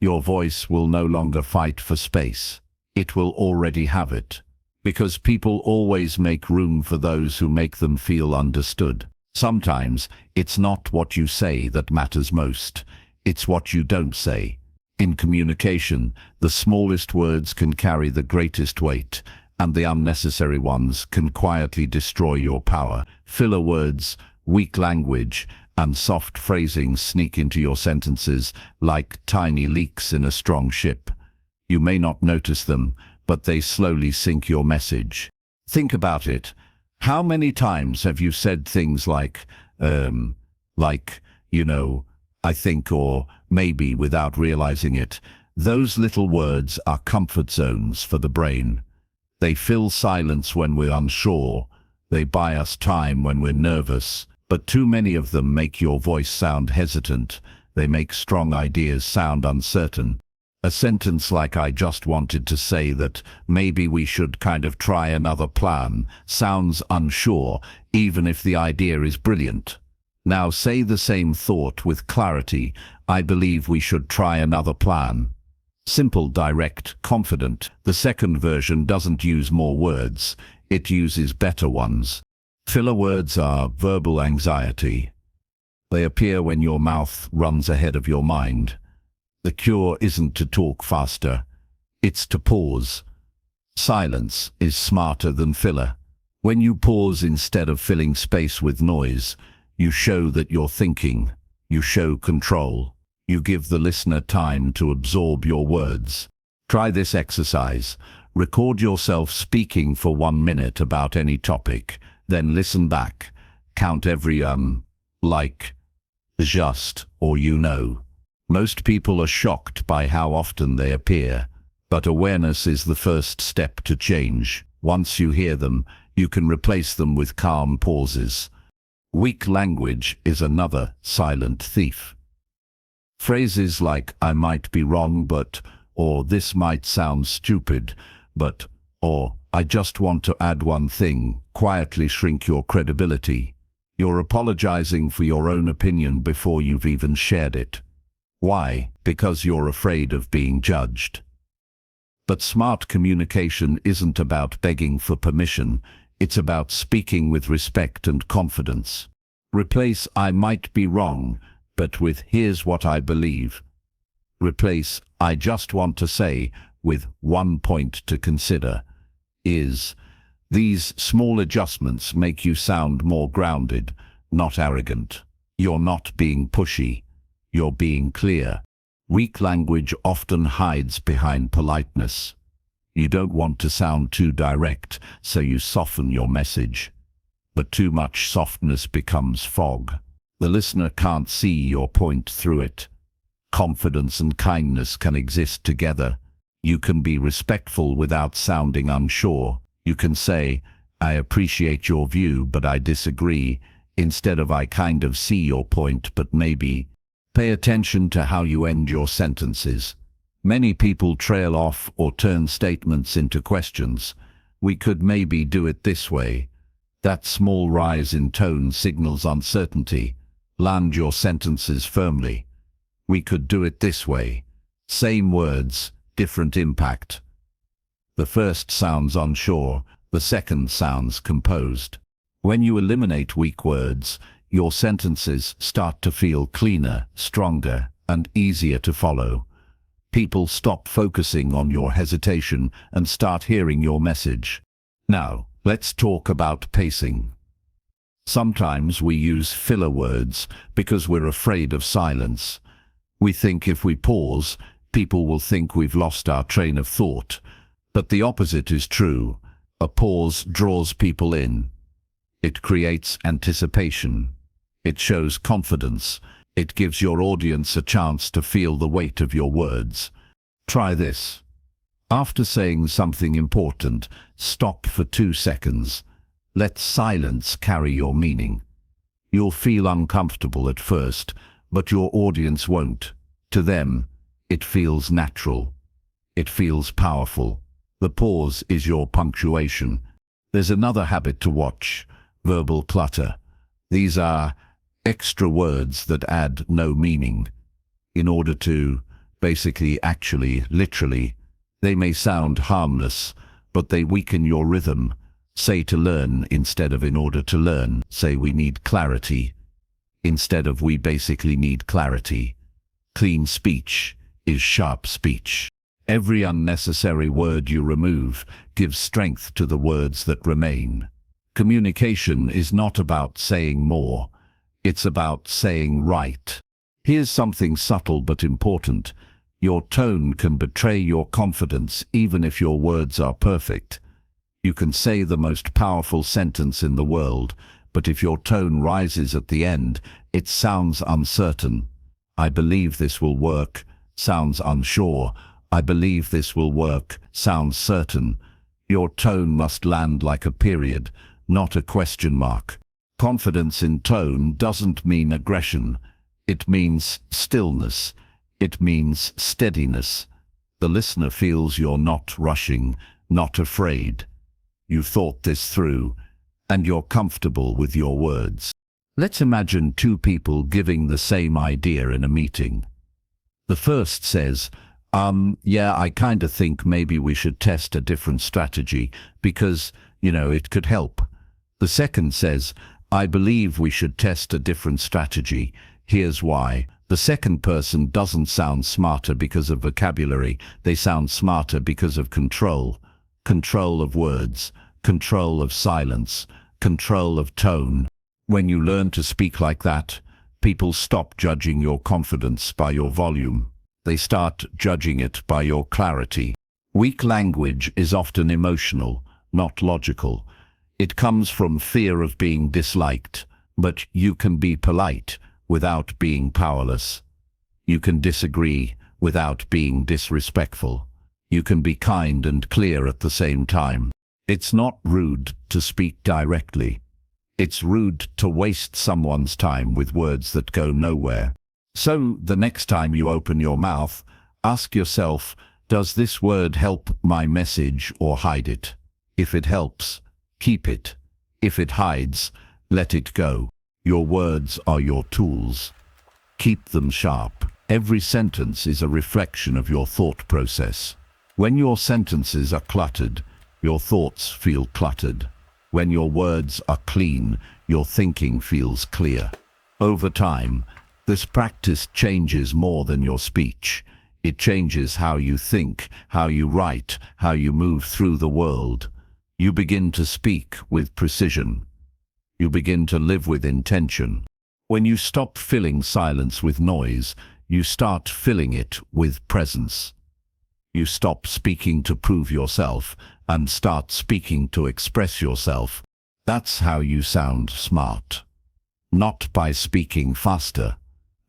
your voice will no longer fight for space. It will already have it. Because people always make room for those who make them feel understood. Sometimes, it's not what you say that matters most. It's what you don't say. In communication, the smallest words can carry the greatest weight, and the unnecessary ones can quietly destroy your power. Filler words, weak language, and soft phrasing sneak into your sentences like tiny leaks in a strong ship. You may not notice them, but they slowly sink your message. Think about it. How many times have you said things like, I think, or maybe, without realizing it? Those little words are comfort zones for the brain. They fill silence when we're unsure. They buy us time when we're nervous. But too many of them make your voice sound hesitant. They make strong ideas sound uncertain. A sentence like "I just wanted to say that maybe we should kind of try another plan" sounds unsure, even if the idea is brilliant. Now say the same thought with clarity: "I believe we should try another plan." Simple, direct, confident. The second version doesn't use more words, it uses better ones. Filler words are verbal anxiety. They appear when your mouth runs ahead of your mind. The cure isn't to talk faster, it's to pause. Silence is smarter than filler. When you pause instead of filling space with noise, you show that you're thinking, you show control. You give the listener time to absorb your words. Try this exercise. Record yourself speaking for 1 minute about any topic, then listen back. Count every like, just, or you know. Most people are shocked by how often they appear, but awareness is the first step to change. Once you hear them, you can replace them with calm pauses. Weak language is another silent thief. Phrases like "I might be wrong but," or "this might sound stupid but," or "I just want to add one thing," quietly shrink your credibility. You're apologizing for your own opinion before you've even shared it. Why? Because you're afraid of being judged. But smart communication isn't about begging for permission, it's about speaking with respect and confidence. Replace "I might be wrong," but with "here's what I believe." Replace "I just want to say" with "one point to consider." These small adjustments make you sound more grounded, not arrogant. You're not being pushy, you're being clear. Weak language often hides behind politeness. You don't want to sound too direct, so you soften your message. But too much softness becomes fog. The listener can't see your point through it. Confidence and kindness can exist together. You can be respectful without sounding unsure. You can say, "I appreciate your view, but I disagree," instead of "I kind of see your point, but maybe." Pay attention to how you end your sentences. Many people trail off or turn statements into questions. "We could maybe do it this way." That small rise in tone signals uncertainty. Land your sentences firmly. "We could do it this way." Same words, different impact. The first sounds unsure, the second sounds composed. When you eliminate weak words, your sentences start to feel cleaner, stronger, and easier to follow. People stop focusing on your hesitation and start hearing your message. Now, let's talk about pacing. Sometimes we use filler words because we're afraid of silence. We think if we pause, people will think we've lost our train of thought. But the opposite is true. A pause draws people in. It creates anticipation. It shows confidence. It gives your audience a chance to feel the weight of your words. Try this. After saying something important, stop for 2 seconds. Let silence carry your meaning. You'll feel uncomfortable at first, but your audience won't. To them, it feels natural. It feels powerful. The pause is your punctuation. There's another habit to watch: verbal clutter. These are extra words that add no meaning. In order to, basically, actually, literally, they may sound harmless, but they weaken your rhythm. Say "to learn" instead of "in order to learn." Say "we need clarity" instead of "we basically need clarity." Clean speech is sharp speech. Every unnecessary word you remove gives strength to the words that remain. Communication is not about saying more. It's about saying right. Here's something subtle but important. Your tone can betray your confidence even if your words are perfect. You can say the most powerful sentence in the world, but if your tone rises at the end, it sounds uncertain. "I believe this will work" sounds unsure. "I believe this will work" sounds certain. Your tone must land like a period, not a question mark. Confidence in tone doesn't mean aggression. It means stillness. It means steadiness. The listener feels you're not rushing, not afraid. You've thought this through, and you're comfortable with your words. Let's imagine two people giving the same idea in a meeting. The first says, yeah, I kind of think maybe we should test a different strategy because, it could help. The second says, I believe we should test a different strategy. Here's why. The second person doesn't sound smarter because of vocabulary. They sound smarter because of control. Control of words, control of silence, control of tone. When you learn to speak like that, people stop judging your confidence by your volume. They start judging it by your clarity. Weak language is often emotional, not logical. It comes from fear of being disliked, but you can be polite without being powerless. You can disagree without being disrespectful. You can be kind and clear at the same time. It's not rude to speak directly. It's rude to waste someone's time with words that go nowhere. So the next time you open your mouth, ask yourself, does this word help my message or hide it? If it helps, keep it. If it hides, let it go. Your words are your tools. Keep them sharp. Every sentence is a reflection of your thought process. When your sentences are cluttered, your thoughts feel cluttered. When your words are clean, your thinking feels clear. Over time, this practice changes more than your speech. It changes how you think, how you write, how you move through the world. You begin to speak with precision. You begin to live with intention. When you stop filling silence with noise, you start filling it with presence. You stop speaking to prove yourself and start speaking to express yourself. That's how you sound smart. Not by speaking faster,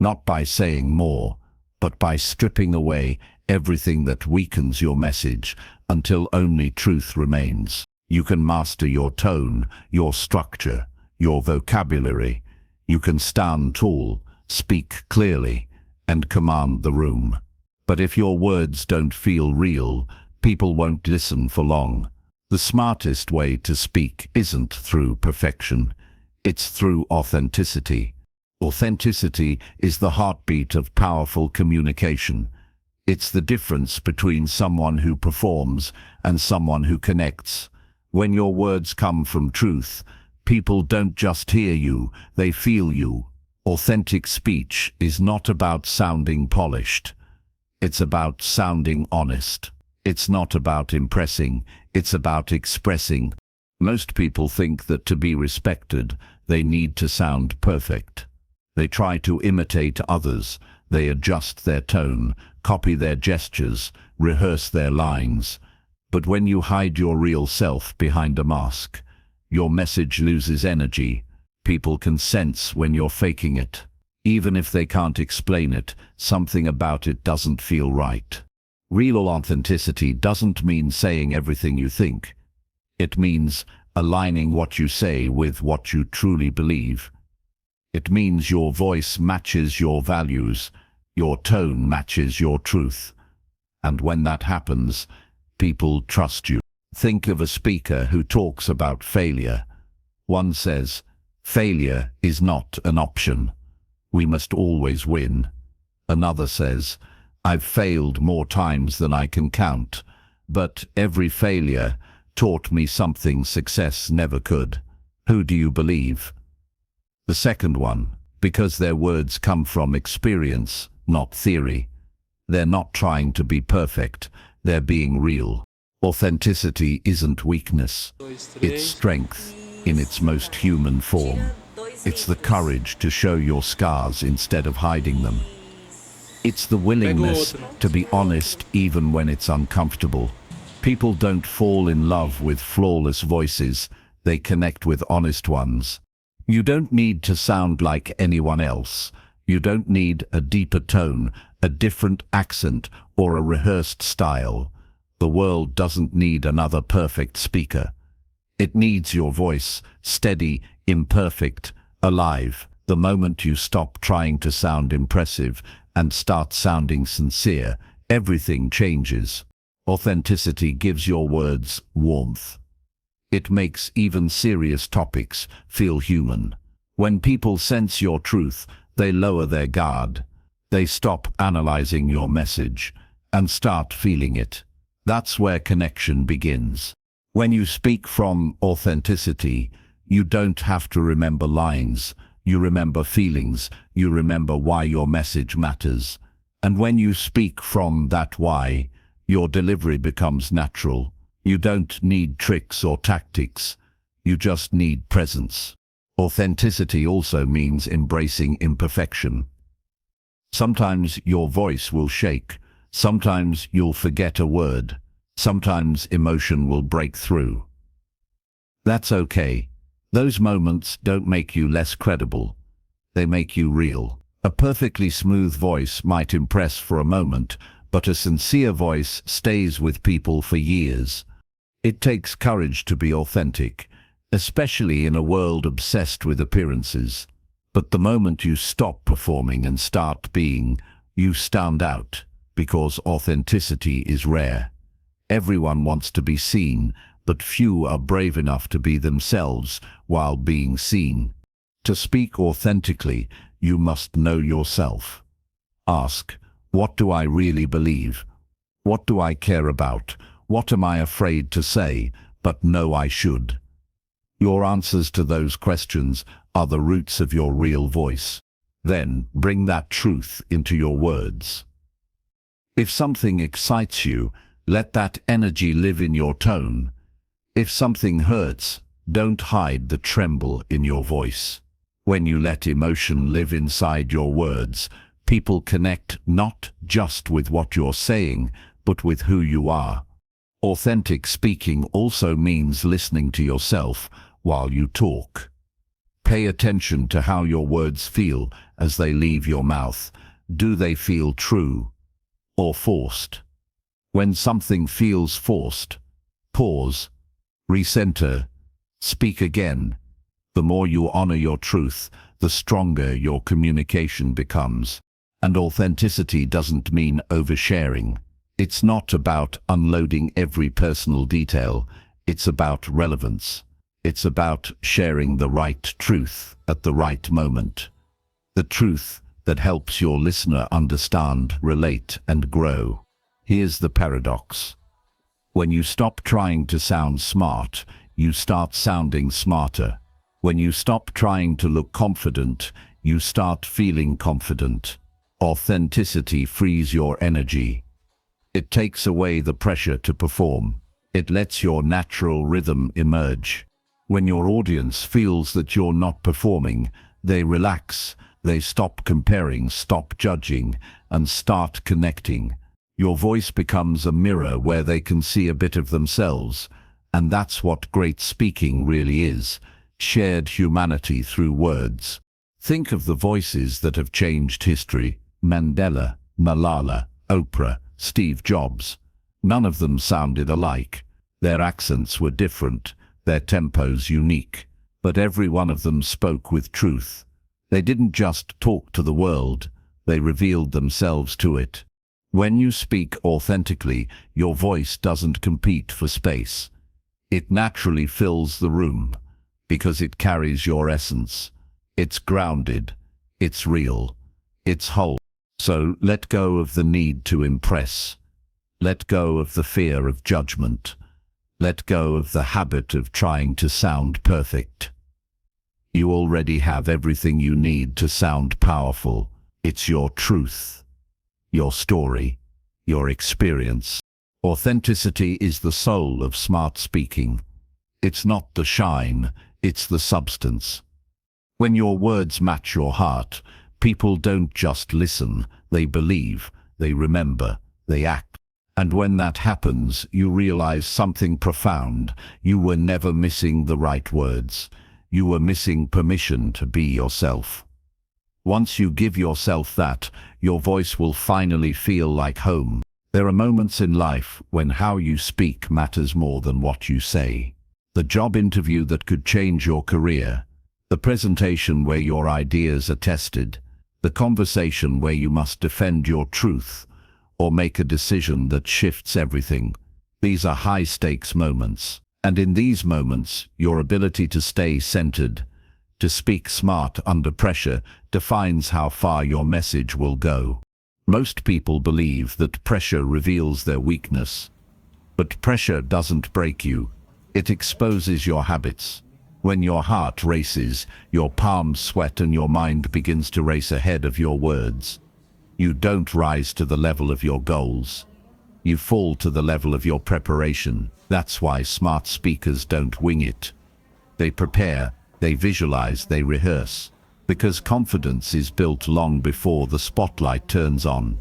not by saying more, but by stripping away everything that weakens your message until only truth remains. You can master your tone, your structure, your vocabulary. You can stand tall, speak clearly, and command the room. But if your words don't feel real, people won't listen for long. The smartest way to speak isn't through perfection. It's through authenticity. Authenticity is the heartbeat of powerful communication. It's the difference between someone who performs and someone who connects. When your words come from truth, people don't just hear you, they feel you. Authentic speech is not about sounding polished. It's about sounding honest. It's not about impressing, it's about expressing. Most people think that to be respected, they need to sound perfect. They try to imitate others. They adjust their tone, copy their gestures, rehearse their lines. But when you hide your real self behind a mask, your message loses energy. People can sense when you're faking it. Even if they can't explain it, something about it doesn't feel right. Real authenticity doesn't mean saying everything you think. It means aligning what you say with what you truly believe. It means your voice matches your values, your tone matches your truth. And when that happens, people trust you. Think of a speaker who talks about failure. One says, failure is not an option. We must always win. Another says, I've failed more times than I can count, but every failure taught me something success never could. Who do you believe? The second one, because their words come from experience, not theory. They're not trying to be perfect, they're being real. Authenticity isn't weakness, it's strength in its most human form. It's the courage to show your scars instead of hiding them. It's the willingness to be honest even when it's uncomfortable. People don't fall in love with flawless voices, they connect with honest ones. You don't need to sound like anyone else. You don't need a deeper tone, a different accent, or a rehearsed style. The world doesn't need another perfect speaker. It needs your voice, steady, imperfect, alive. The moment you stop trying to sound impressive and start sounding sincere, everything changes. Authenticity gives your words warmth. It makes even serious topics feel human. When people sense your truth, they lower their guard. They stop analyzing your message and start feeling it. That's where connection begins. When you speak from authenticity, you don't have to remember lines. You remember feelings. You remember why your message matters. And when you speak from that why, your delivery becomes natural. You don't need tricks or tactics. You just need presence. Authenticity also means embracing imperfection. Sometimes your voice will shake. Sometimes you'll forget a word. Sometimes emotion will break through. That's okay. Those moments don't make you less credible. They make you real. A perfectly smooth voice might impress for a moment, but a sincere voice stays with people for years. It takes courage to be authentic, especially in a world obsessed with appearances. But the moment you stop performing and start being, you stand out, because authenticity is rare. Everyone wants to be seen, but few are brave enough to be themselves while being seen. To speak authentically, you must know yourself. Ask, what do I really believe? What do I care about? What am I afraid to say, but know I should? Your answers to those questions are the roots of your real voice. Then bring that truth into your words. If something excites you, let that energy live in your tone. If something hurts, don't hide the tremble in your voice. When you let emotion live inside your words, people connect not just with what you're saying, but with who you are. Authentic speaking also means listening to yourself while you talk. Pay attention to how your words feel as they leave your mouth. Do they feel true or forced? When something feels forced, pause, recenter, speak again. The more you honor your truth, the stronger your communication becomes. And authenticity doesn't mean oversharing. It's not about unloading every personal detail. It's about relevance. It's about sharing the right truth at the right moment. The truth that helps your listener understand, relate, and grow. Here's the paradox. When you stop trying to sound smart, you start sounding smarter. When you stop trying to look confident, you start feeling confident. Authenticity frees your energy. It takes away the pressure to perform. It lets your natural rhythm emerge. When your audience feels that you're not performing, they relax, they stop comparing, stop judging, and start connecting. Your voice becomes a mirror where they can see a bit of themselves, and that's what great speaking really is, shared humanity through words. Think of the voices that have changed history: Mandela, Malala, Oprah, Steve Jobs. None of them sounded alike. Their accents were different, their tempos unique, but every one of them spoke with truth. They didn't just talk to the world, they revealed themselves to it. When you speak authentically, your voice doesn't compete for space. It naturally fills the room, because it carries your essence. It's grounded, it's real, it's whole. So let go of the need to impress. Let go of the fear of judgment. Let go of the habit of trying to sound perfect. You already have everything you need to sound powerful. It's your truth, your story, your experience. Authenticity is the soul of smart speaking. It's not the shine, it's the substance. When your words match your heart, people don't just listen, they believe, they remember, they act. And when that happens, you realize something profound. You were never missing the right words. You were missing permission to be yourself. Once you give yourself that, your voice will finally feel like home. There are moments in life when how you speak matters more than what you say. The job interview that could change your career, the presentation where your ideas are tested, the conversation where you must defend your truth. or make a decision that shifts everything. These are high-stakes moments. And in these moments, your ability to stay centered, to speak smart under pressure, defines how far your message will go. Most people believe that pressure reveals their weakness. But pressure doesn't break you. It exposes your habits. When your heart races, your palms sweat and your mind begins to race ahead of your words. You don't rise to the level of your goals. You fall to the level of your preparation. That's why smart speakers don't wing it. They prepare, they visualize, they rehearse. Because confidence is built long before the spotlight turns on.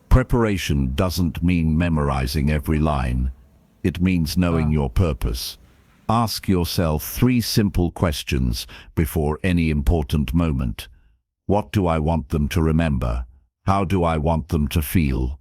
Preparation doesn't mean memorizing every line. It means knowing your purpose. Ask yourself 3 simple questions before any important moment. What do I want them to remember? How do I want them to feel?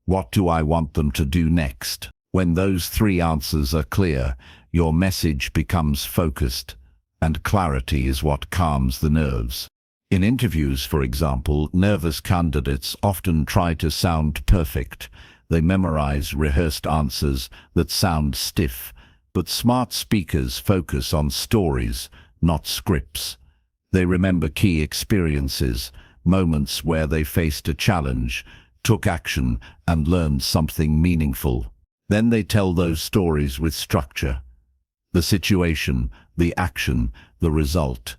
What do I want them to do next? When those 3 answers are clear, your message becomes focused, and clarity is what calms the nerves. In interviews, for example, nervous candidates often try to sound perfect. They memorize rehearsed answers that sound stiff. But smart speakers focus on stories, not scripts. They remember key experiences, moments where they faced a challenge, took action, and learned something meaningful. Then they tell those stories with structure. The situation, the action, the result.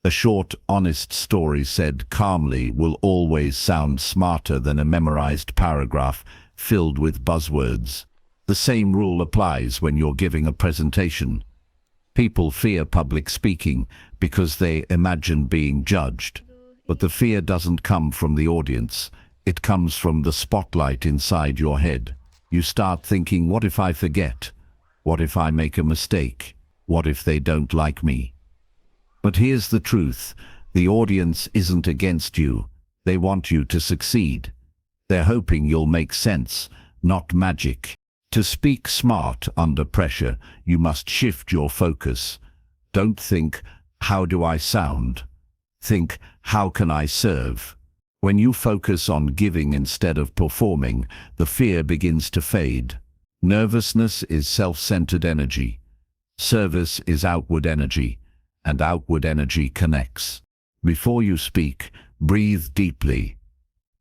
A short, honest story said calmly will always sound smarter than a memorized paragraph filled with buzzwords. The same rule applies when you're giving a presentation. People fear public speaking because they imagine being judged. But the fear doesn't come from the audience. It comes from the spotlight inside your head. You start thinking, what if I forget? What if I make a mistake? What if they don't like me? But here's the truth. The audience isn't against you. They want you to succeed. They're hoping you'll make sense, not magic. To speak smart under pressure, you must shift your focus. Don't think, how do I sound? Think, how can I serve? When you focus on giving instead of performing, the fear begins to fade. Nervousness is self-centered energy. Service is outward energy, and outward energy connects. Before you speak, breathe deeply.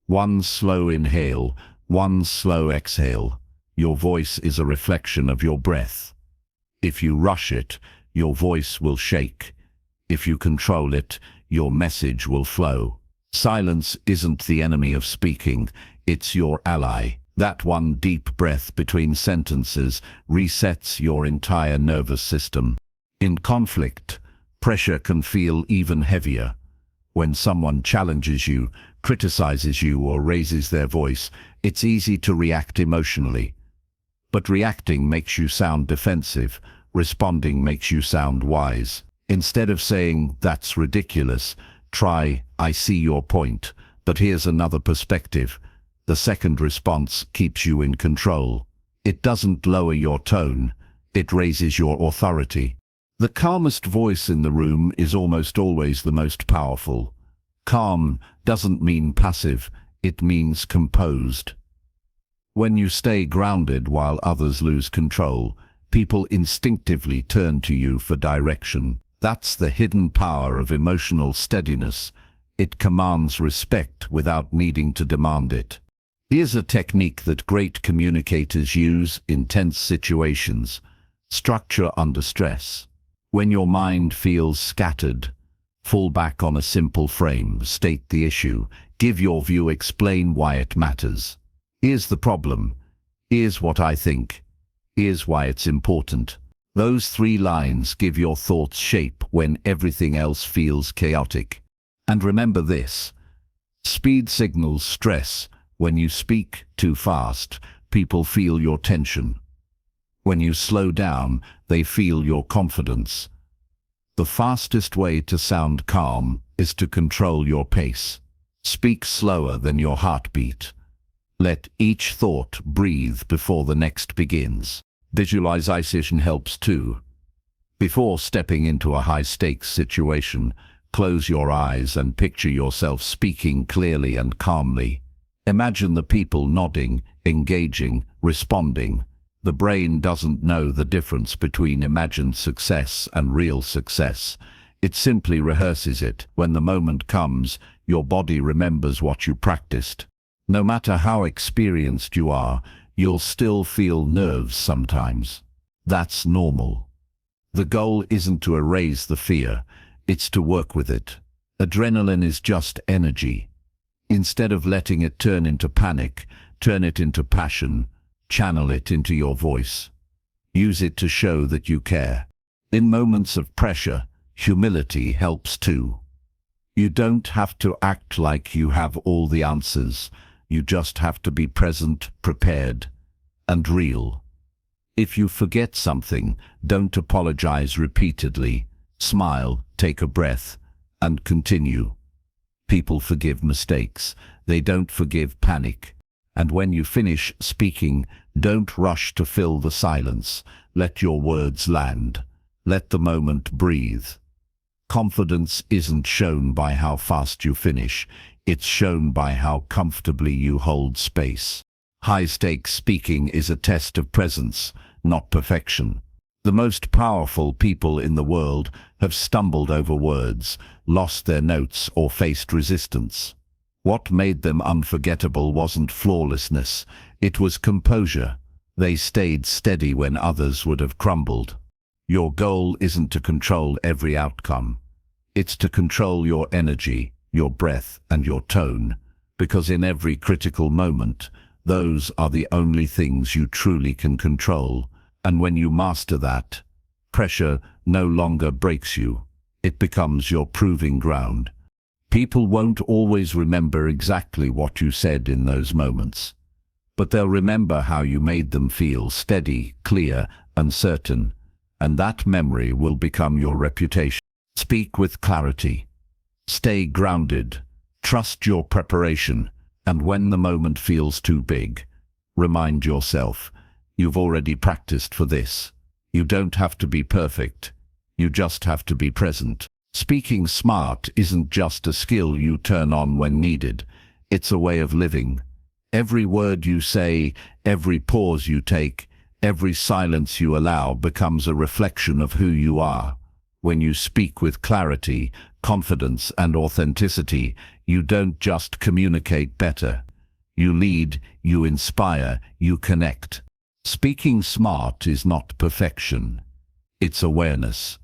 1 slow inhale, 1 slow exhale. Your voice is a reflection of your breath. If you rush it, your voice will shake. If you control it, your message will flow. Silence isn't the enemy of speaking, it's your ally. That 1 deep breath between sentences resets your entire nervous system. In conflict, pressure can feel even heavier. When someone challenges you, criticizes you, or raises their voice, it's easy to react emotionally. But reacting makes you sound defensive. Responding makes you sound wise. Instead of saying, that's ridiculous, try, I see your point, but here's another perspective. The second response keeps you in control. It doesn't lower your tone, it raises your authority. The calmest voice in the room is almost always the most powerful. Calm doesn't mean passive, it means composed. When you stay grounded while others lose control, people instinctively turn to you for direction. That's the hidden power of emotional steadiness. It commands respect without needing to demand it. Here's a technique that great communicators use in tense situations. Structure under stress. When your mind feels scattered, fall back on a simple frame, state the issue, give your view, explain why it matters. Here's the problem. Here's what I think. Here's why it's important. Those 3 lines give your thoughts shape when everything else feels chaotic. And remember this. Speed signals stress. When you speak too fast, people feel your tension. When you slow down, they feel your confidence. The fastest way to sound calm is to control your pace. Speak slower than your heartbeat. Let each thought breathe before the next begins. Visualization helps too. Before stepping into a high-stakes situation, close your eyes and picture yourself speaking clearly and calmly. Imagine the people nodding, engaging, responding. The brain doesn't know the difference between imagined success and real success. It simply rehearses it. When the moment comes, your body remembers what you practiced. No matter how experienced you are, you'll still feel nerves sometimes. That's normal. The goal isn't to erase the fear, it's to work with it. Adrenaline is just energy. Instead of letting it turn into panic, turn it into passion, channel it into your voice. Use it to show that you care. In moments of pressure, humility helps too. You don't have to act like you have all the answers. You just have to be present, prepared, and real. If you forget something, don't apologize repeatedly. Smile, take a breath, and continue. People forgive mistakes. They don't forgive panic. And when you finish speaking, don't rush to fill the silence. Let your words land. Let the moment breathe. Confidence isn't shown by how fast you finish. It's shown by how comfortably you hold space. High-stakes speaking is a test of presence, not perfection. The most powerful people in the world have stumbled over words, lost their notes, or faced resistance. What made them unforgettable wasn't flawlessness, it was composure. They stayed steady when others would have crumbled. Your goal isn't to control every outcome. It's to control your energy, your breath, and your tone, because in every critical moment, those are the only things you truly can control. And when you master that, pressure no longer breaks you. It becomes your proving ground. People won't always remember exactly what you said in those moments, but they'll remember how you made them feel steady, clear, and certain, and that memory will become your reputation. Speak with clarity. Stay grounded. Trust your preparation, and when the moment feels too big, remind yourself, you've already practiced for this. You don't have to be perfect. You just have to be present. Speaking smart isn't just a skill you turn on when needed. It's a way of living. Every word you say, every pause you take, every silence you allow becomes a reflection of who you are. When you speak with clarity, confidence, and authenticity, you don't just communicate better. You lead, you inspire, you connect. Speaking smart is not perfection. It's awareness.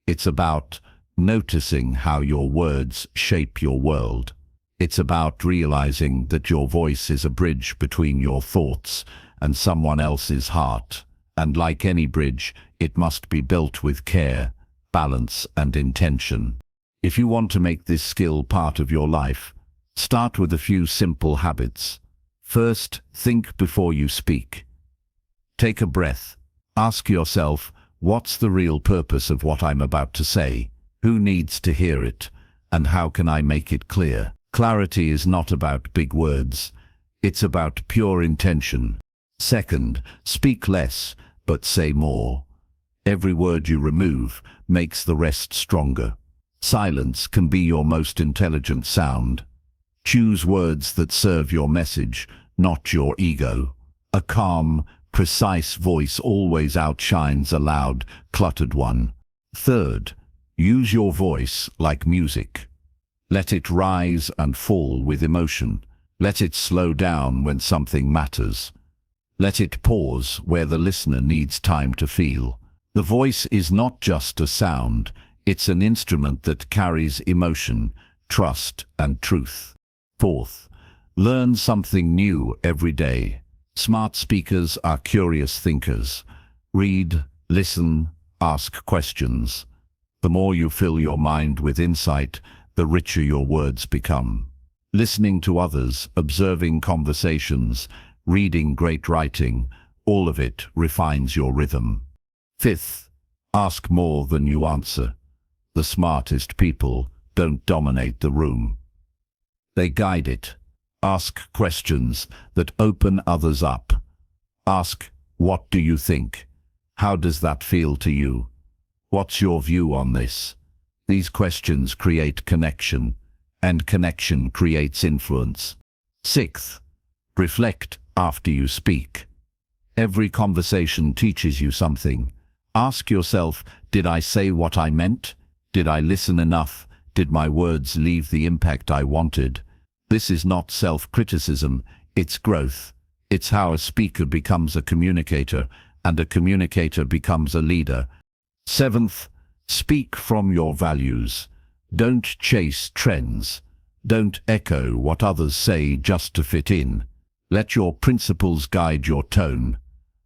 It's about noticing how your words shape your world. It's about realizing that your voice is a bridge between your thoughts and someone else's heart. And like any bridge, it must be built with care, balance, and intention. If you want to make this skill part of your life, start with a few simple habits. First, think before you speak. Take a breath. Ask yourself, what's the real purpose of what I'm about to say? Who needs to hear it? And how can I make it clear? Clarity is not about big words. It's about pure intention. Second, speak less, but say more. Every word you remove makes the rest stronger. Silence can be your most intelligent sound. Choose words that serve your message, not your ego. A calm, precise voice always outshines a loud, cluttered one. Third, use your voice like music. Let it rise and fall with emotion. Let it slow down when something matters. Let it pause where the listener needs time to feel. The voice is not just a sound, it's an instrument that carries emotion, trust, and truth. Fourth, learn something new every day. Smart speakers are curious thinkers. Read, listen, ask questions. The more you fill your mind with insight, the richer your words become. Listening to others, observing conversations, reading great writing, all of it refines your rhythm. Fifth, ask more than you answer. The smartest people don't dominate the room. They guide it. Ask questions that open others up. Ask, what do you think? How does that feel to you? What's your view on this? These questions create connection, and connection creates influence. Sixth, Reflect after you speak. Every conversation teaches you something. Ask yourself, did I say what I meant? Did I listen enough? Did my words leave the impact I wanted? This is not self-criticism, it's growth. It's how a speaker becomes a communicator, and a communicator becomes a leader. Seventh, speak from your values. Don't chase trends. Don't echo what others say just to fit in. Let your principles guide your tone.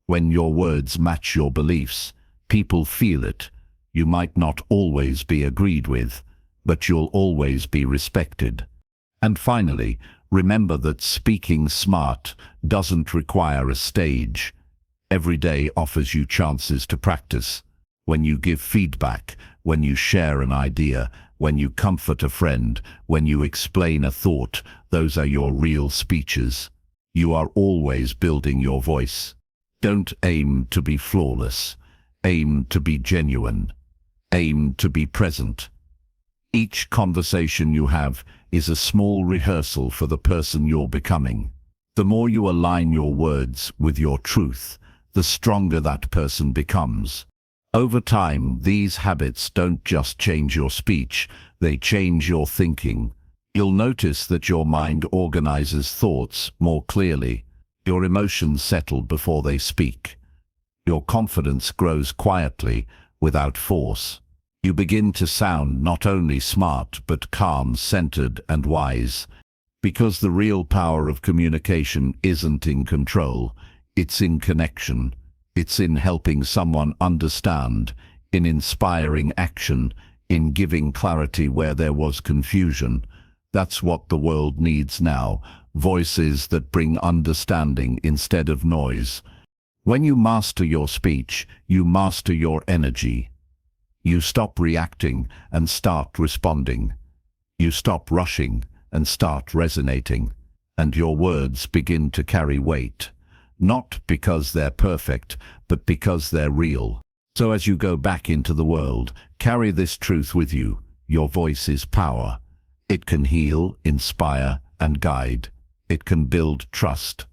When your words match your beliefs, people feel it. You might not always be agreed with, but you'll always be respected. And finally, remember that speaking smart doesn't require a stage. Every day offers you chances to practice. When you give feedback, when you share an idea, when you comfort a friend, when you explain a thought, those are your real speeches. You are always building your voice. Don't aim to be flawless. Aim to be genuine. Aim to be present. Each conversation you have is a small rehearsal for the person you're becoming. The more you align your words with your truth, the stronger that person becomes. Over time, these habits don't just change your speech, they change your thinking. You'll notice that your mind organizes thoughts more clearly. Your emotions settle before they speak. Your confidence grows quietly, without force. You begin to sound not only smart, but calm, centered, and wise. Because the real power of communication isn't in control, it's in connection. It's in helping someone understand, in inspiring action, in giving clarity where there was confusion. That's what the world needs now, voices that bring understanding instead of noise. When you master your speech, you master your energy. You stop reacting and start responding. You stop rushing and start resonating. And your words begin to carry weight. Not because they're perfect, but because they're real. So as you go back into the world, carry this truth with you. Your voice is power. It can heal, inspire, and guide. It can build trust,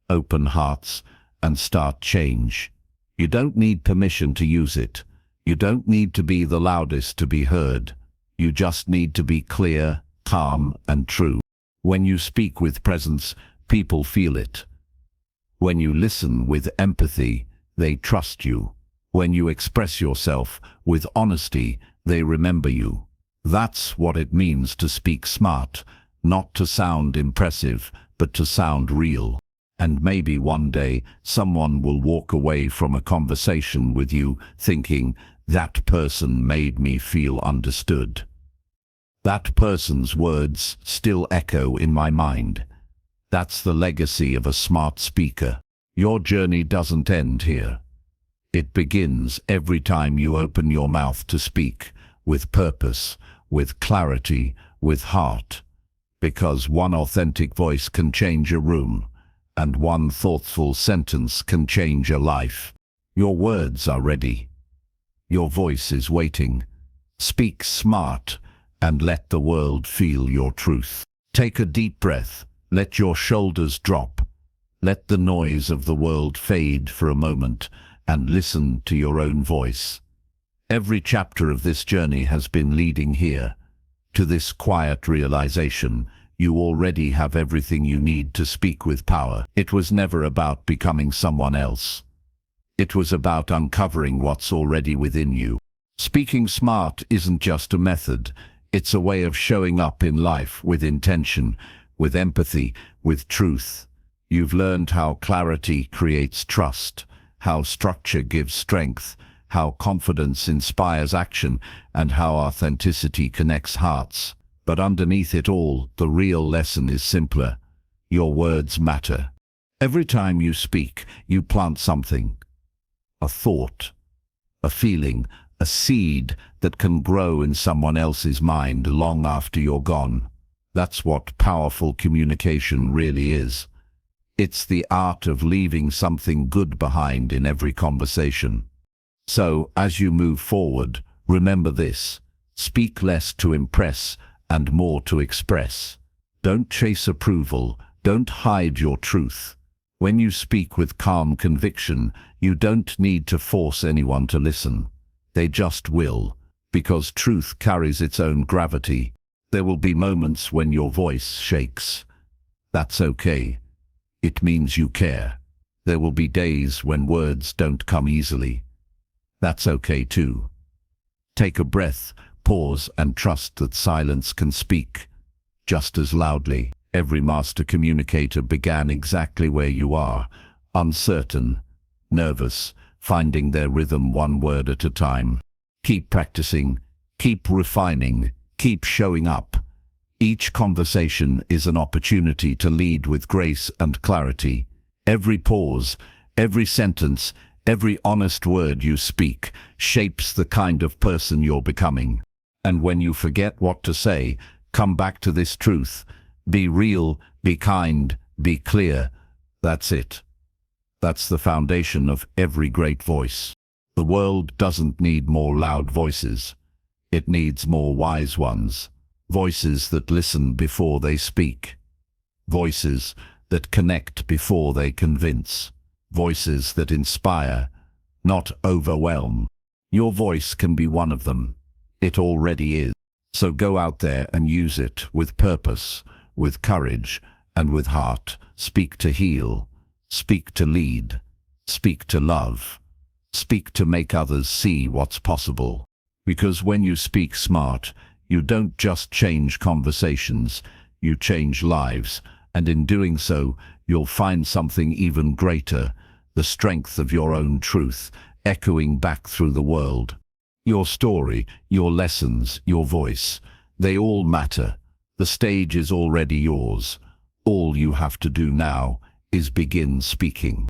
open hearts, and start change. You don't need permission to use it. You don't need to be the loudest to be heard. You just need to be clear, calm, and true. When you speak with presence, people feel it. When you listen with empathy, they trust you. When you express yourself with honesty, they remember you. That's what it means to speak smart, not to sound impressive, but to sound real. And maybe one day, someone will walk away from a conversation with you thinking, that person made me feel understood. That person's words still echo in my mind. That's the legacy of a smart speaker. Your journey doesn't end here. It begins every time you open your mouth to speak, with purpose, with clarity, with heart. Because one authentic voice can change a room, and one thoughtful sentence can change a life. Your words are ready. Your voice is waiting. Speak smart, and let the world feel your truth. Take a deep breath. Let your shoulders drop. Let the noise of the world fade for a moment, and listen to your own voice. Every chapter of this journey has been leading here, to this quiet realization. You already have everything you need to speak with power. It was never about becoming someone else. It was about uncovering what's already within you. Speaking smart isn't just a method. It's a way of showing up in life with intention, with empathy, with truth. You've learned how clarity creates trust, how structure gives strength, how confidence inspires action, and how authenticity connects hearts. But underneath it all, the real lesson is simpler. Your words matter. Every time you speak, you plant something. A thought, a feeling, a seed that can grow in someone else's mind long after you're gone. That's what powerful communication really is. It's the art of leaving something good behind in every conversation. So, as you move forward, remember this. Speak less to impress and more to express. Don't chase approval, Don't hide your truth. When you speak with calm conviction, you don't need to force anyone to listen. They just will, because truth carries its own gravity. There will be moments when your voice shakes. That's okay. It means you care. There will be days when words don't come easily. That's okay too. Take a breath, pause, and trust that silence can speak just as loudly. Every master communicator began exactly where you are, uncertain, nervous, finding their rhythm one word at a time. Keep practicing, keep refining, keep showing up. Each conversation is an opportunity to lead with grace and clarity. Every pause, every sentence, every honest word you speak shapes the kind of person you're becoming. And when you forget what to say, come back to this truth. Be real, be kind, be clear. That's it. That's the foundation of every great voice. The world doesn't need more loud voices. It needs more wise ones. Voices that listen before they speak. Voices that connect before they convince. Voices that inspire, not overwhelm. Your voice can be one of them. It already is. So go out there and use it with purpose, with courage, and with heart. Speak to heal. Speak to lead. Speak to love. Speak to make others see what's possible. Because when you speak smart, you don't just change conversations, you change lives, and in doing so, you'll find something even greater, the strength of your own truth, echoing back through the world. Your story, your lessons, your voice, they all matter. The stage is already yours. All you have to do now is begin speaking.